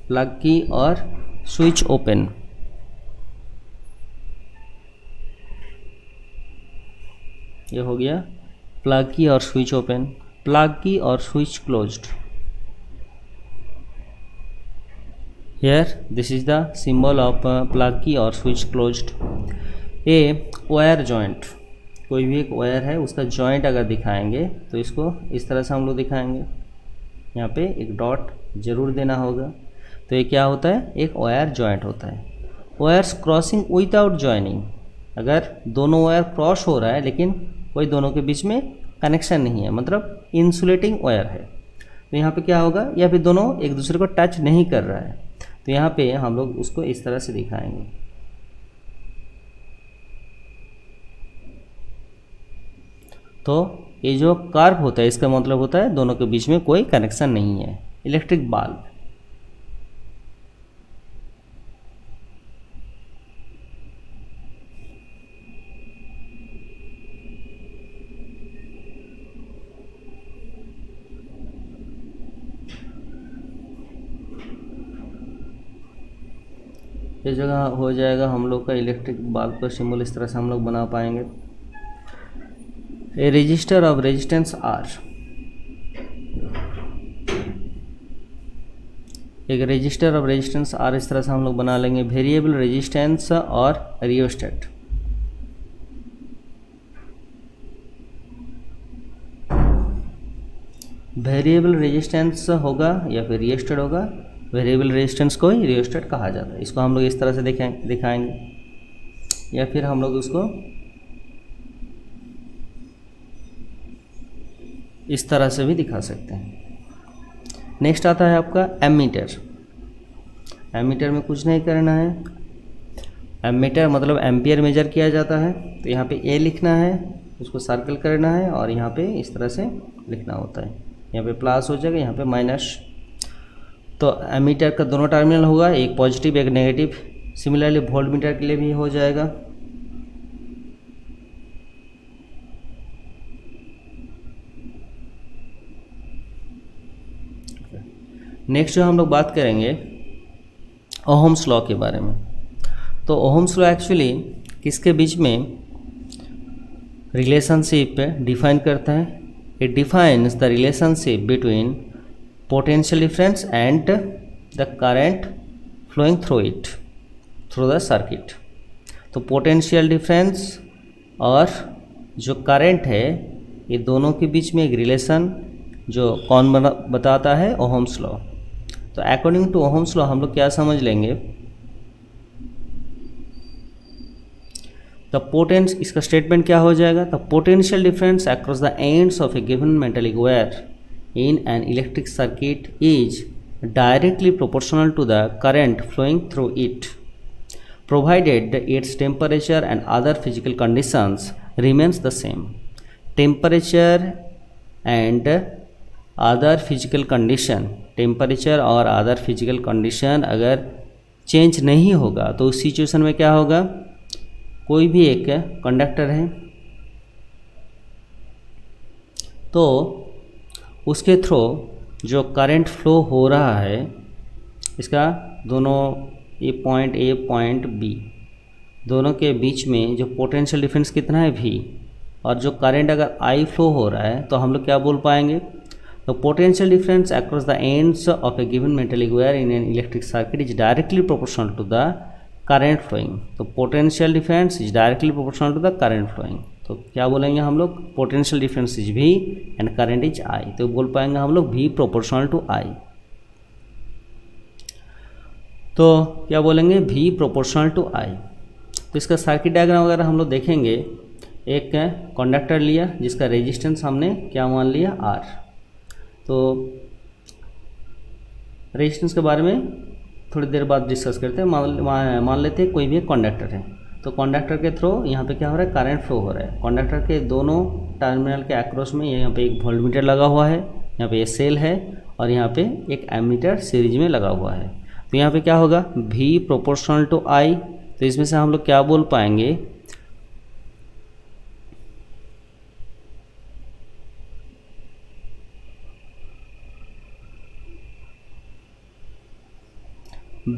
प्लग की और स्विच ओपन। ये हो गया प्लग की और स्विच ओपन, प्लग की और switch closed. Here this is the symbol of plug key और switch closed। A wire joint, कोई भी एक वायर है उसका जॉइंट अगर दिखाएंगे तो इसको इस तरह से हम लोग दिखाएंगे, यहाँ पे एक डॉट जरूर देना होगा। तो ये क्या होता है, एक वायर जॉइंट होता है। वायर्स क्रॉसिंग विदाउट जॉइनिंग, अगर दोनों वायर क्रॉस हो रहा है लेकिन कोई दोनों के बीच में कनेक्शन नहीं है, मतलब इंसुलेटिंग वायर है, तो यहाँ पे क्या होगा, या फिर दोनों एक दूसरे को टच नहीं कर रहा है, तो यहाँ पे हम लोग उसको इस तरह से दिखाएंगे। तो ये जो कर्व होता है इसका मतलब होता है दोनों के बीच में कोई कनेक्शन नहीं है। इलेक्ट्रिक बल्ब, इस जगह हो जाएगा हम लोग का इलेक्ट्रिक बल्ब का सिंबल, इस तरह से हम लोग बना पाएंगे। ए रजिस्टर ऑफ रेजिस्टेंस आर, एक रजिस्टर ऑफ रेजिस्टेंस आर इस तरह से हम लोग बना लेंगे। वेरिएबल रेजिस्टेंस और रियोस्टेट, वेरिएबल रेजिस्टेंस होगा या फिर रियोस्टेट होगा, वेरिएबल रेजिस्टेंस को ही रियोस्टेट कहा जाता है। इसको हम लोग इस तरह से दिखाएंगे या फिर हम लोग उसको इस तरह से भी दिखा सकते हैं। नेक्स्ट आता है आपका एमीटर। एमीटर में कुछ नहीं करना है, एमीटर मतलब एम्पियर मेजर किया जाता है। तो यहाँ पे ए लिखना है, उसको सर्कल करना है और यहाँ पे इस तरह से लिखना होता है। यहाँ पे प्लस हो जाएगा, यहाँ पे माइनस। तो एमीटर का दोनों टर्मिनल होगा, एक पॉजिटिव एक नेगेटिव। सिमिलरली वोल्टमीटर के लिए भी हो जाएगा। नेक्स्ट जो हम लोग बात करेंगे ओहम्स लॉ के बारे में। तो ओहम्स लॉ एक्चुअली किसके बीच में रिलेशनशिप डिफाइन करता है? It defines the relationship between potential difference and the current flowing through it, through the circuit. तो पोटेंशियल डिफरेंस और जो करंट है, ये दोनों के बीच में एक रिलेशन जो कौन बताता है? Ohm's law. तो अकॉर्डिंग टू ओहम्स लॉ हम लोग क्या समझ लेंगे? द पोटेंस, इसका स्टेटमेंट क्या हो जाएगा? The potential difference across the ends of a given metallic wire in an electric circuit is directly proportional to the current flowing through it, provided its temperature and other physical conditions remains the same. Temperature and other physical condition, temperature और other physical condition अगर change नहीं होगा तो उस situation में क्या होगा? कोई भी एक कंडक्टर है तो उसके थ्रू जो करंट फ्लो हो रहा है, इसका दोनों ये पॉइंट ए पॉइंट बी दोनों के बीच में जो पोटेंशियल डिफरेंस कितना है V, और जो करंट अगर I फ्लो हो रहा है तो हम लोग क्या बोल पाएंगे? तो potential difference across the ends of a given metallic wire in an electric circuit is directly proportional to the current flowing. तो potential difference is directly proportional to the current flowing. तो क्या बोलेंगे हम लोग? Potential difference is V and current is I। तो बोल पाएंगे हम लोग V प्रोपोर्शनल टू I। तो क्या बोलेंगे? V proportional to I। तो इसका सर्किट डायग्राम वगैरह हम लोग देखेंगे। एक कंडक्टर लिया जिसका रेजिस्टेंस हमने क्या मान लिया? R। तो रेजिस्टेंस के बारे में थोड़ी देर बाद डिस्कस करते हैं। मान लेते हैं कोई भी एक कंडक्टर है, तो कंडक्टर के थ्रू यहाँ पे क्या हो रहा है? करंट फ्लो हो रहा है। कंडक्टर के दोनों टर्मिनल के अक्रॉस में यहाँ पे एक वोल्टमीटर लगा हुआ है, यहाँ पे ये सेल है और यहाँ पे एक एमीटर सीरीज में लगा हुआ है। तो यहाँ पे क्या होगा? V proportional to I। तो इसमें से हम लोग क्या बोल पाएंगे?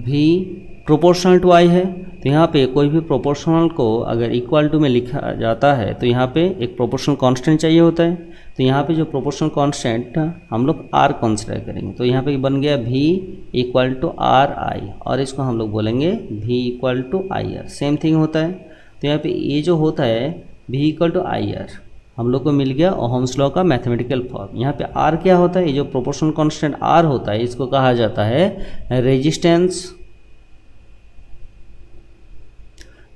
V प्रोपोर्शनल टू I है। तो यहाँ पे कोई भी प्रोपोर्शनल को अगर इक्वल टू में लिखा जाता है तो यहाँ पे एक प्रोपोर्शनल कांस्टेंट चाहिए होता है। तो यहाँ पे जो प्रोपोर्शनल कांस्टेंट हम लोग R कंसिडर करेंगे। तो यहाँ पे बन गया V इक्वल टू RI और इसको हम लोग बोलेंगे V equal to IR। Same thing होता है। तो यहाँ पे ये जो होता है V इक्वल टू IR हम लोग को मिल गया ओहम्स लॉ का मैथमेटिकल फॉर्म। यहाँ पे R क्या होता है? ये जो प्रोपोर्शनल कांस्टेंट R होता है इसको कहा जाता है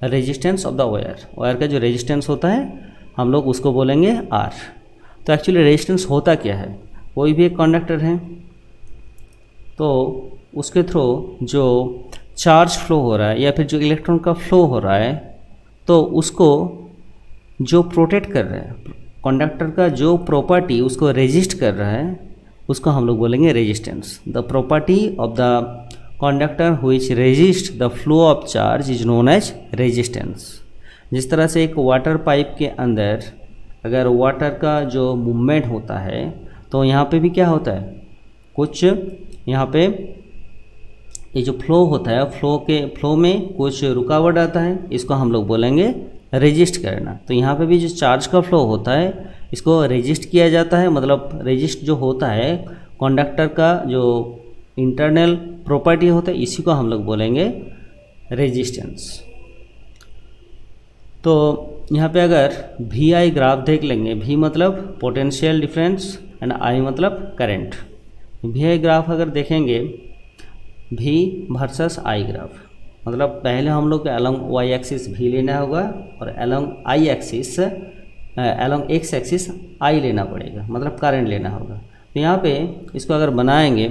रेजिस्टेंस ऑफ द वायर का जो रेजिस्टेंस होता है हम लोग उसको बोलेंगे R। तो एक्चुअली रेजिस्टेंस होता क्या है? कोई भी एक कंडक्टर है तो उसके थ्रू जो चार्ज फ्लो हो रहा है या फिर जो इलेक्ट्रॉन का फ्लो हो रहा है तो उसको जो प्रोटेक्ट कर रहा है, कंडक्टर का जो प्रॉपर्टी उसको रेजिस्ट कर रहा है उसको हम लोग बोलेंगे resistance. The property of the conductor which resist the flow of charge is known as resistance. जिस तरह से एक वाटर पाइप के अंदर अगर वाटर का जो मूवमेंट होता है तो यहाँ पे भी क्या होता है? कुछ यहाँ पे ये जो फ्लो होता है फ्लो में कुछ रुकावट आता है, इसको हम लोग बोलेंगे रेजिस्ट करना। तो यहाँ पे भी जो चार्ज का फ्लो होता है इसको रेजिस्ट किया जाता है। मतलब रेजिस्ट जो होता है कंडक्टर का जो इंटरनल प्रॉपर्टी होता है इसी को हम लोग बोलेंगे रेजिस्टेंस। तो यहाँ पे अगर VI ग्राफ देख लेंगे, V मतलब पोटेंशियल डिफरेंस एंड आई मतलब करंट। वी आई ग्राफ अगर देखेंगे, वी वर्सेस आई ग्राफ, मतलब पहले हम लोग को अलोंग वाई एक्सिस भी लेना होगा और अलोंग आई एक्सिस अलोंग एक्स एक्सिस आई लेना पड़ेगा, मतलब करंट लेना होगा। तो यहाँ पे इसको अगर बनाएंगे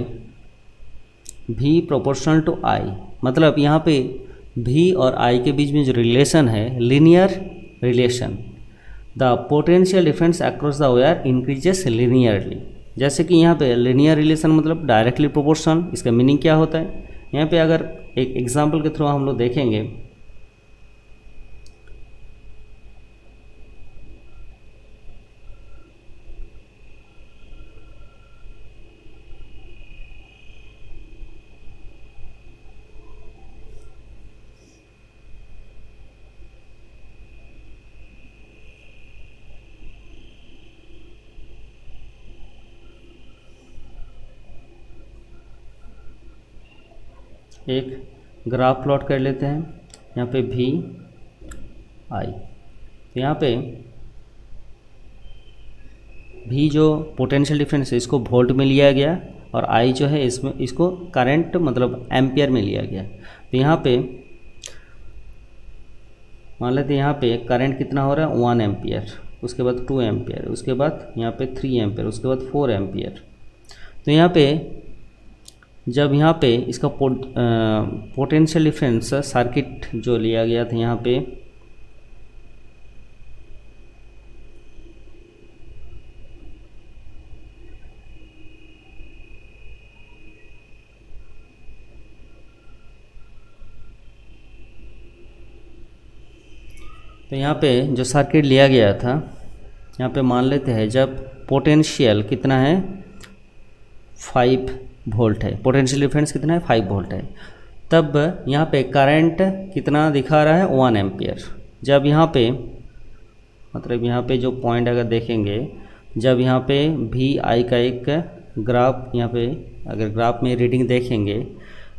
v प्रोपोर्शनल टू आई, मतलब यहाँ पे v और i के बीच में जो रिलेशन है linear relation, the potential difference across the wire increases linearly. जैसे कि यहाँ पे लीनियर रिलेशन मतलब डायरेक्टली प्रोपोर्शनल, इसका मीनिंग क्या होता है, यहाँ पे अगर एक एग्जांपल के थ्रू हम लोग देखेंगे, एक ग्राफ प्लॉट कर लेते हैं, यहाँ पे वी आई, तो यहाँ पे भी जो पोटेंशियल डिफरेंस है इसको वोल्ट में लिया गया और आई जो है इसमें इसको करंट मतलब एम्पियर में लिया गया। तो यहाँ पे मान लेते हैं यहाँ पे करंट कितना हो रहा है 1 एम्पियर, उसके बाद 2 एम्पियर, उसके बाद यहाँ पे 3 एम्पियर, उसके बाद 4 एम्पियर। तो यहाँ पे जब यहाँ पे इसका पोटेंशियल डिफरेंस सर्किट जो लिया गया था यहाँ पे तो यहाँ पे जो सर्किट लिया गया था यहाँ पे मान लेते हैं जब पोटेंशियल कितना है 5 वोल्ट है, पोटेंशियल डिफरेंस कितना है 5 वोल्ट है, तब यहाँ पे करंट कितना दिखा रहा है 1 एम्पियर। जब यहाँ पे मतलब यहाँ पे जो पॉइंट अगर देखेंगे, जब यहाँ पे वी आई का एक ग्राफ, यहाँ पे अगर ग्राफ में रीडिंग देखेंगे,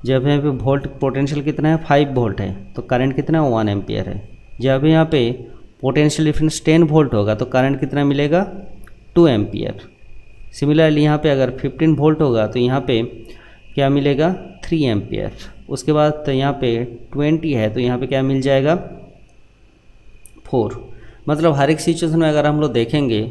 जब यहाँ पे वोल्ट पोटेंशियल कितना है 5 वोल्ट है तो करंट कितना है 1 एम्पियर है। जब यहाँ पे पोटेंशियल डिफरेंस 10 वोल्ट होगा तो करंट कितना मिलेगा 2 एम्पियर। सिमिलरली यहाँ पे अगर 15 वोल्ट होगा तो यहाँ पे क्या मिलेगा 3 एम्पियर। उसके बाद यहाँ पे 20 है तो यहाँ पे क्या मिल जाएगा 4। मतलब हर एक सिचुएशन में अगर हम लोग देखेंगे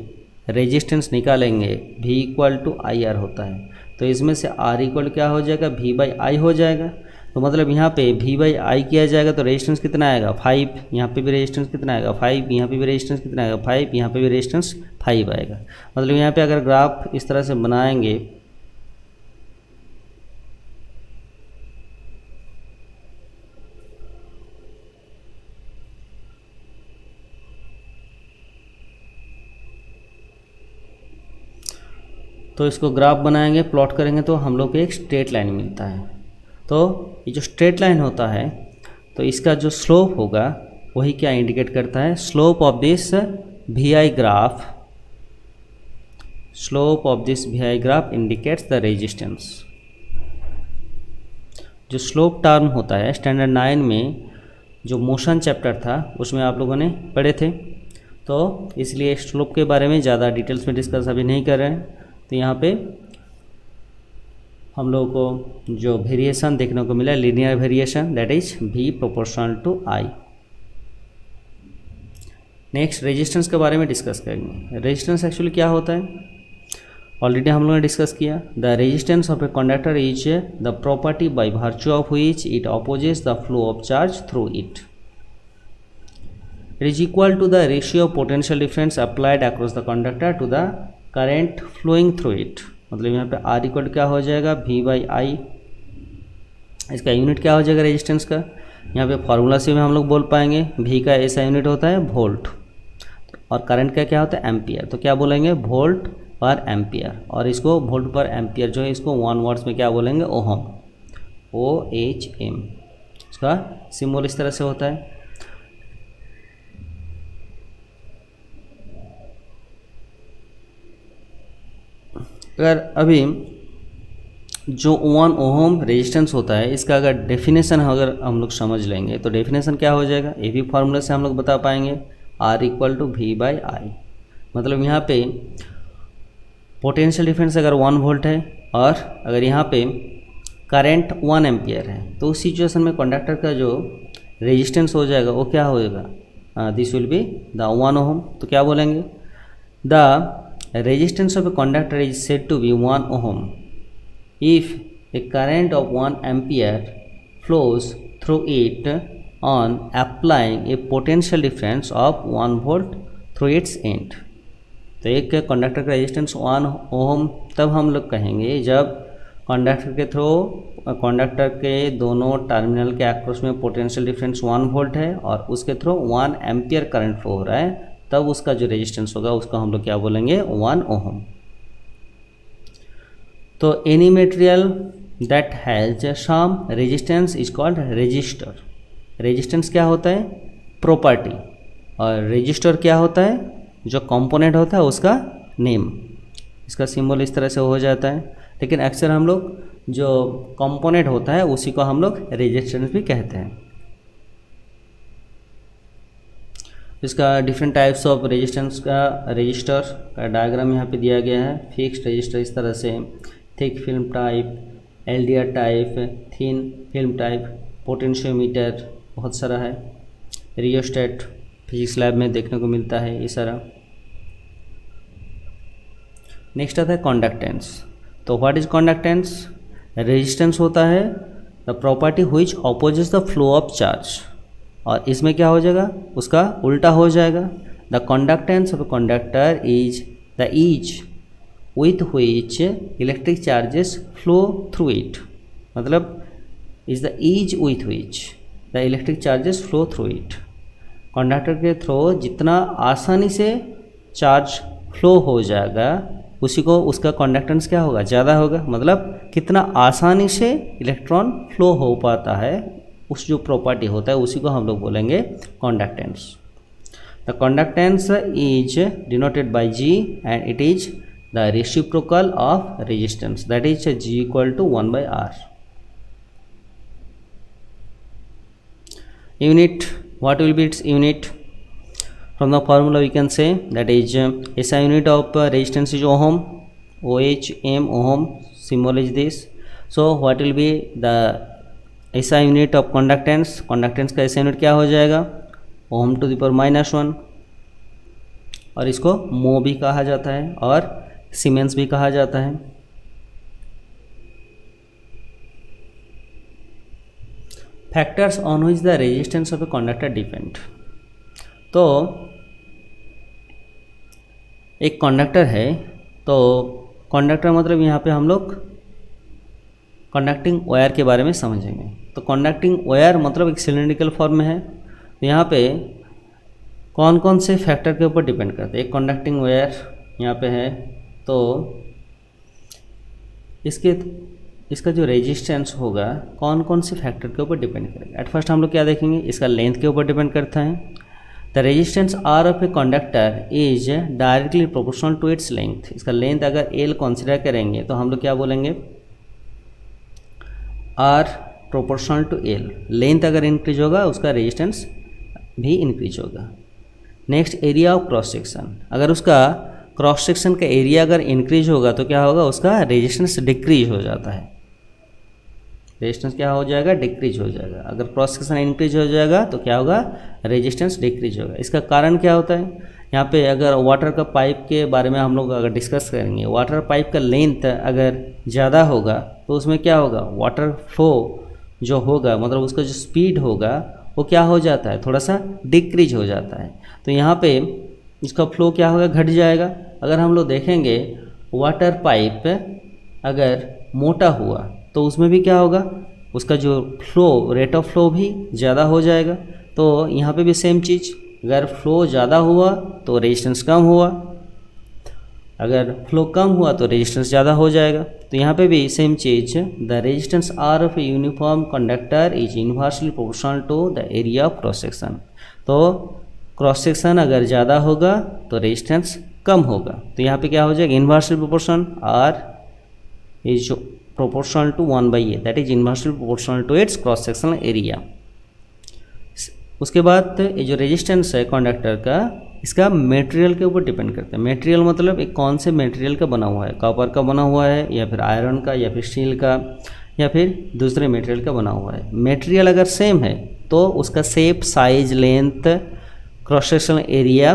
रेजिस्टेंस निकालेंगे V equal to I R होता है, तो इसमें से R इक्वल क्या हो जाएगा V बाई आई हो जाएगा। तो मतलब यहाँ पे V बाई आई किया जाएगा तो रेजिस्टेंस कितना आएगा 5, यहाँ पे भी रेजिस्टेंस कितना आएगा 5, यहाँ पे भी रेजिस्टेंस कितना आएगा 5, यहाँ पे भी रेजिस्टेंस 5 आएगा। मतलब यहाँ पे अगर ग्राफ इस तरह से बनाएंगे तो इसको ग्राफ बनाएंगे, प्लॉट करेंगे तो हम लोग को एक स्ट्रेट लाइन मिलता है। तो ये जो स्ट्रेट लाइन होता है तो इसका जो स्लोप होगा वही क्या इंडिकेट करता है, slope of this V I graph, slope of this V I graph indicates the resistance. जो स्लोप टर्म होता है स्टैंडर्ड 9 में जो मोशन चैप्टर था उसमें आप लोगों ने पढ़े थे, तो इसलिए स्लोप के बारे में ज़्यादा डिटेल्स में डिस्कस अभी नहीं कर रहे हैं। तो यहाँ पे हम लोगों को जो वेरिएशन देखने को मिला linear variation, that is V proportional to I। Next resistance के बारे में डिस्कस करेंगे। रेजिस्टेंस एक्चुअली क्या होता है ऑलरेडी हम लोगों ने डिस्कस किया। The resistance of a conductor is the property by virtue of which it opposes the flow of charge through it. It is equal to the ratio of potential difference applied across the conductor to the current flowing through it. मतलब यहाँ पे R equal क्या हो जाएगा V by आई, इसका unit क्या हो जाएगा रेजिस्टेंस का, यहाँ पे फार्मूला से भी हम लोग बोल पाएंगे V का ऐसा यूनिट होता है वोल्ट और करंट का क्या होता है एम्पियर। तो क्या बोलेंगे वोल्ट पर एम्पियर, और इसको वोल्ट पर एम्पियर जो है इसको 1 वर्ड्स में क्या बोलेंगे ओहम, OHM। इसका सिंबल इस तरह से होता है। अगर अभी जो 1 ओहम रेजिस्टेंस होता है इसका अगर डेफिनेशन अगर हम लोग समझ लेंगे तो डेफिनेशन क्या हो जाएगा, ये भी फार्मूला से हम लोग बता पाएंगे R equal to V by I. मतलब यहाँ पे पोटेंशियल डिफरेंस अगर 1 वोल्ट है और अगर यहाँ पे करंट 1 एम्पियर है, तो उस सिचुएशन में कंडक्टर का जो रेजिस्टेंस हो जाएगा वो क्या होएगा, this will be the 1 ohm. तो क्या बोलेंगे, the resistance of a conductor is said to be 1 ohm if a current of 1 ampere flows through it on applying a potential difference of 1 volt through its end. तो एक conductor का resistance 1 ohm तब हम लोग कहेंगे जब conductor के दोनों टर्मिनल के अक्रॉस में पोटेंशियल डिफरेंस 1 वोल्ट है और उसके थ्रू 1 एम्पियर करंट फ्लो हो रहा है, तब उसका जो रेजिस्टेंस होगा उसको हम लोग क्या बोलेंगे, 1 ओहम। तो any material that has some resistance is called resistor. Resistance क्या होता है, प्रॉपर्टी, और रेजिस्टर क्या होता है, जो कंपोनेंट होता है उसका नेम। इसका सिंबल इस तरह से हो जाता है, लेकिन अक्सर हम लोग जो कंपोनेंट होता है उसी को हम लोग रेजिस्टेंस भी कहते हैं। इसका डिफरेंट टाइप्स ऑफ रेजिस्टेंस का रजिस्टर का डायग्राम यहाँ पे दिया गया है। फिक्स्ड रजिस्टर इस तरह से, thick film type, LDR type, thin film type, potentiometer बहुत सारा है, रियोस्टेट फिजिक्स लैब में देखने को मिलता है ये सारा। नेक्स्ट आता है कंडक्टेंस। तो व्हाट इज कंडक्टेंस, रेजिस्टेंस होता है the property which opposites the flow of charge, और इसमें क्या हो जाएगा, उसका उल्टा हो जाएगा। The conductance of a conductor is the ease with which electric charges flow through it, मतलब is the ease with which the electric charges flow through it. Conductor के थ्रू जितना आसानी से चार्ज फ्लो हो जाएगा उसी को उसका कंडक्टेंस क्या होगा, ज़्यादा होगा, मतलब कितना आसानी से इलेक्ट्रॉन फ्लो हो पाता है, उस जो प्रॉपर्टी होता है उसी को हम लोग बोलेंगे conductance. The conductance is denoted by G and it is the reciprocal of resistance, that is G equal to 1/r। Unit, what will be its unit? From the formula we can say that is SI unit of resistance is ohm, OHM, ohm symbol is this. So what will be the SI unit of conductance? Conductance का SI unit क्या हो जाएगा, ohm to the power -1, और इसको mho भी कहा जाता है और सीमेंस भी कहा जाता है। Factors on which the resistance of a conductor depend. तो एक कंडक्टर है, तो कंडक्टर मतलब यहाँ पे हम लोग कंडक्टिंग वायर के बारे में समझेंगे। तो कंडक्टिंग वायर मतलब एक सिलेंड्रिकल फॉर्म में है, तो यहाँ पे कौन कौन से फैक्टर के ऊपर डिपेंड करते हैं। एक कंडक्टिंग वायर यहाँ पे है, तो इसका जो रेजिस्टेंस होगा कौन कौन से फैक्टर के ऊपर डिपेंड करेगा। एट फर्स्ट हम लोग क्या देखेंगे, इसका लेंथ के ऊपर डिपेंड करता है। The resistance R of a conductor is directly proportional to its length. इसका लेंथ अगर एल कंसिडर करेंगे तो हम लोग क्या बोलेंगे, R proportional to L. Length अगर इंक्रीज होगा उसका रेजिस्टेंस भी इंक्रीज होगा। Next area of cross section, अगर उसका क्रॉस सेक्शन का एरिया अगर इंक्रीज होगा तो क्या होगा, उसका रेजिस्टेंस डिक्रीज हो जाता है। रेजिस्टेंस क्या हो जाएगा, डिक्रीज हो जाएगा। अगर क्रॉस सेक्शन इंक्रीज हो जाएगा तो क्या होगा, रेजिस्टेंस डिक्रीज होगा। इसका कारण क्या होता है, यहाँ पे अगर वाटर का पाइप के बारे में हम लोग अगर डिस्कस करेंगे, वाटर पाइप का लेंथ अगर ज़्यादा होगा तो उसमें क्या होगा, वाटर फ्लो जो होगा मतलब उसका जो स्पीड होगा वो क्या हो जाता है, थोड़ा सा डिक्रीज हो जाता है। तो यहाँ पे इसका फ्लो क्या होगा, घट जाएगा। अगर हम लोग देखेंगे वाटर पाइप अगर मोटा हुआ तो उसमें भी क्या होगा, उसका जो फ्लो, रेट ऑफ फ्लो भी ज़्यादा हो जाएगा। तो यहाँ पे भी सेम चीज़, अगर फ्लो ज़्यादा हुआ तो रेजिस्टेंस कम हुआ, अगर फ्लो कम हुआ तो रेजिस्टेंस ज़्यादा हो जाएगा। तो यहाँ पे भी सेम चीज़, the resistance R of a uniform conductor is inversely proportional to the area of cross section. तो क्रॉस सेक्शन अगर ज़्यादा होगा तो रेजिस्टेंस कम होगा। तो यहाँ पे क्या हो जाएगा, inversely proportion R is proportional to 1/a, that is inversely proportional to its cross sectional area. उसके बाद ये जो रेजिस्टेंस है कंडक्टर का इसका मटेरियल के ऊपर डिपेंड करता है। मटेरियल मतलब एक कौन से मटेरियल का बना हुआ है, कॉपर का बना हुआ है या फिर आयरन का या फिर स्टील का या फिर दूसरे मटेरियल का बना हुआ है। मटेरियल अगर सेम है तो उसका shape, size, length, cross sectional area,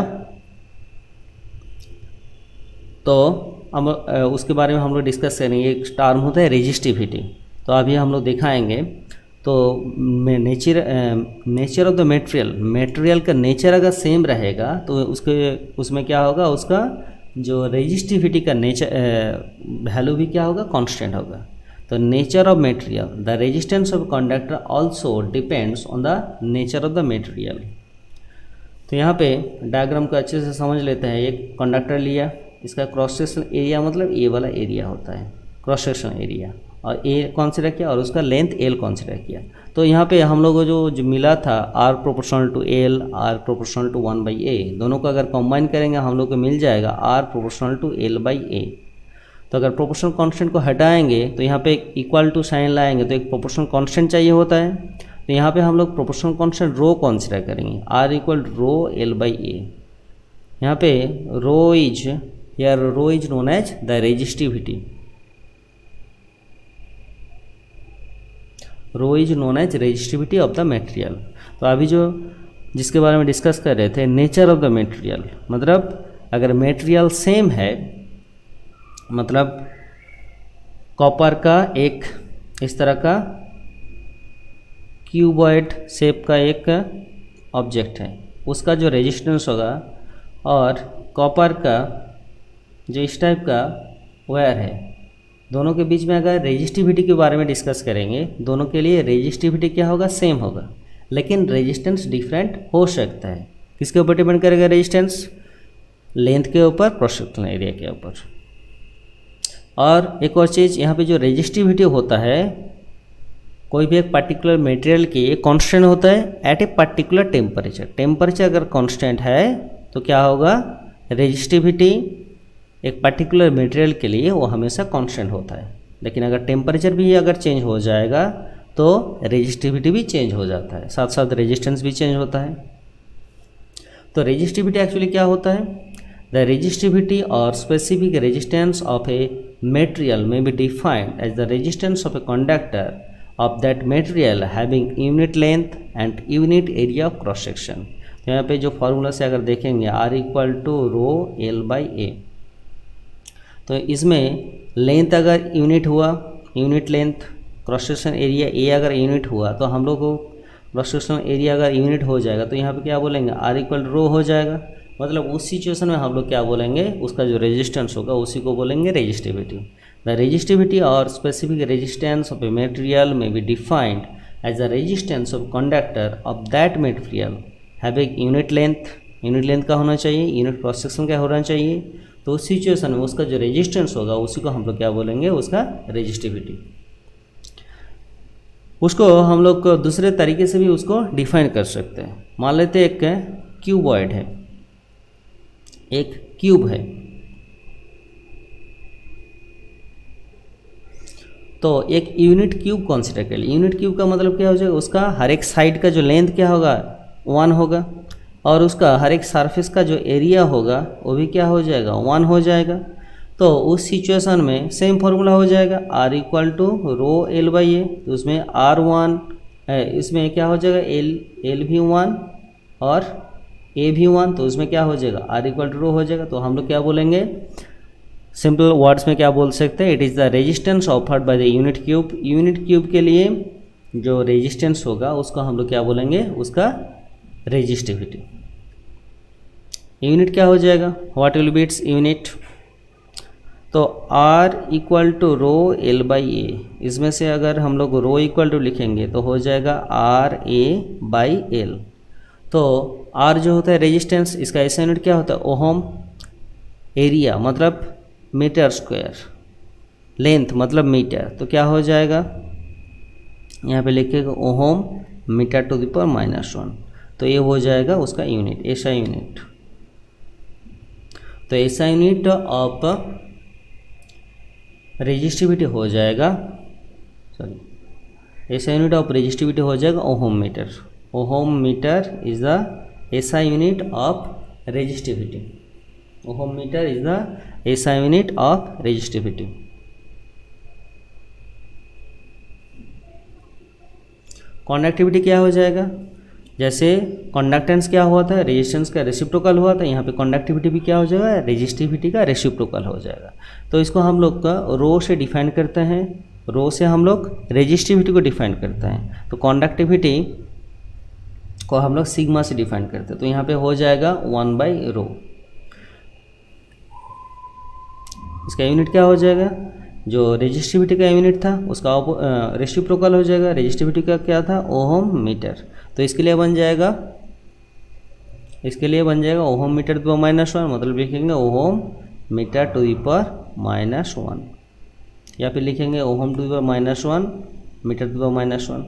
तो हम उसके बारे में हम लोग डिस्कस करेंगे। एक टर्म होता है रेजिस्टिविटी, तो अभी हम लोग दिखाएंगे। तो नेचर ऑफ द मटेरियल का नेचर अगर सेम रहेगा तो उसमें क्या होगा, उसका जो रेजिस्टिविटी का नेचर वैल्यू भी क्या होगा, कांस्टेंट होगा। तो nature of material, the resistance of conductor also depends on the nature of the material. तो यहाँ पे डायग्राम को अच्छे से समझ लेते हैं। एक कंडक्टर लिया, इसका क्रॉस सेक्शन एरिया मतलब ए वाला एरिया होता है, क्रॉस सेक्शन एरिया, और ए कंसीडर किया और उसका लेंथ एल कंसीडर किया। तो यहाँ पे हम लोगों को जो मिला था R proportional to L, R proportional to 1/a, दोनों को अगर कंबाइन करेंगे हम लोग को मिल जाएगा आर प्रोपोर्शनल टू l/a। तो अगर प्रोपोर्शनल कांस्टेंट को हटाएंगे तो यहाँ पे एक इक्वल टू साइन लाएंगे तो एक प्रोपोर्शनल कांस्टेंट चाहिए होता है। तो यहाँ पे हम लोग प्रोपोर्शनल कांस्टेंट रो कंसीडर करेंगे, आर इक्वल रो l/a। यहाँ पे rho is known as the resistivity, rho is known as resistivity of the material. तो अभी जो जिसके बारे में डिस्कस कर रहे थे, नेचर ऑफ द मटेरियल, मतलब अगर मटेरियल सेम है, मतलब कॉपर का एक इस तरह का क्यूबॉइड शेप का एक ऑब्जेक्ट है, उसका जो रेजिस्टेंस होगा, और कॉपर का जो इस टाइप का वायर है, दोनों के बीच में अगर रेजिस्टिविटी के बारे में डिस्कस करेंगे, दोनों के लिए रेजिस्टिविटी क्या होगा, सेम होगा, लेकिन रेजिस्टेंस डिफरेंट हो सकता है। किसके ऊपर डिपेंड करेगा रेजिस्टेंस? लेंथ के ऊपर, क्रॉस सेक्शनल एरिया के ऊपर। और एक और चीज़, यहाँ पे जो रेजिस्टिविटी होता है, कोई भी एक पर्टिकुलर मटेरियल की कांस्टेंट होता है at a particular temperature. Temperature अगर कांस्टेंट है तो क्या होगा, रेजिस्टिविटी एक पर्टिकुलर मटेरियल के लिए वो हमेशा कांस्टेंट होता है। लेकिन अगर टेम्परेचर भी अगर चेंज हो जाएगा तो रेजिस्टिविटी भी चेंज हो जाता है, साथ साथ रेजिस्टेंस भी चेंज होता है। तो रेजिस्टिविटी एक्चुअली क्या होता है? द रेजिस्टिविटी और specific resistance of a material may be defined as the resistance of a conductor of that material having unit length and unit area of cross section. तो यहाँ पे जो फॉर्मूला से अगर देखेंगे, are equal to rho l/a, तो इसमें length अगर यूनिट हुआ, unit length, cross section area A अगर यूनिट हुआ, तो हम लोग को क्रॉस सेक्शन एरिया अगर यूनिट हो जाएगा तो यहाँ पे क्या बोलेंगे, आर इक्वल रो हो जाएगा। मतलब उस सिचुएशन में हम लोग क्या बोलेंगे, उसका जो रेजिस्टेंस होगा उसी को बोलेंगे रेजिस्टिविटी। द रेजिस्टिविटी और specific resistance of a material may be defined as the resistance of conductor of that material having unit length, unit length का होना चाहिए, यूनिट क्रॉस सेक्शन का होना चाहिए। तो उस सिचुएशन में उसका जो रेजिस्टेंस होगा उसी को हम लोग क्या बोलेंगे, उसका रेजिस्टिविटी। उसको हम लोग को दूसरे तरीके से भी उसको डिफाइन कर सकते हैं। मान लेते हैं एक क्यूबॉइड है, एक क्यूब है, तो एक यूनिट क्यूब कंसीडर कर लीजिए। यूनिट क्यूब का मतलब क्या हो जाएगा, उसका हर एक साइड का जो लेंथ क्या होगा, 1 होगा, और उसका हर एक सरफेस का जो एरिया होगा वो भी क्या हो जाएगा, 1 हो जाएगा। तो उस सिचुएशन में सेम फॉर्मूला हो जाएगा, are equal to rho l/a। तो उसमें R1 इसमें क्या हो जाएगा, L भी 1 और A भी 1, तो उसमें क्या हो जाएगा, R इक्वल टू रो हो जाएगा। तो हम लोग क्या बोलेंगे, सिंपल वर्ड्स में क्या बोल सकते हैं, it is the resistance offered by the unit cube. Unit cube के लिए जो रेजिस्टेंस होगा उसको हम लोग क्या बोलेंगे, उसका रेजिस्टिविटी। यूनिट क्या हो जाएगा, what will be its unit? तो R equal to rho l/a, इसमें से अगर हम लोग रो इक्वल टू लिखेंगे तो हो जाएगा RA/L। तो R जो होता है रेजिस्टेंस, इसका ऐसा यूनिट क्या होता है, ओहम, एरिया मतलब मीटर स्क्वायर, लेंथ मतलब मीटर, तो क्या हो जाएगा, यहाँ पे लिखेगा ohm metre to the power -1। तो ये हो जाएगा उसका यूनिट, ऐसा यूनिट। तो ऐसा यूनिट ऑफ रेजिस्टिविटी हो जाएगा, ऐसा यूनिट ऑफ रेजिस्टिविटी हो जाएगा ohm metre. Ohm metre is the SI unit of resistivity. Ohm metre is the SI unit of resistivity. Conductivity क्या हो जाएगा, जैसे कंडक्टेंस क्या हुआ था, रेजिस्टेंस का रेसिप्रोकल हुआ था, यहाँ पे कंडक्टिविटी भी क्या हो जाएगा, रेजिस्टिविटी का रेसिप्रोकल हो जाएगा। तो इसको हम लोग का रो से डिफाइन करते हैं, रो से हम लोग रेजिस्टिविटी को डिफाइन करते हैं। तो कंडक्टिविटी को हम लोग सिग्मा से डिफाइन करते हैं। तो यहाँ पे हो जाएगा 1/ρ। इसका यूनिट क्या हो जाएगा, जो रेजिस्टिविटी का यूनिट था उसका रेसिप्रोकल हो जाएगा। रेजिस्टिविटी का क्या था, ओहम मीटर। तो इसके लिए बन जाएगा ohm metre to the power -1, मतलब लिखेंगे ohm metre to the power -1, या फिर लिखेंगे ohm to the power -1 metre to the power -1।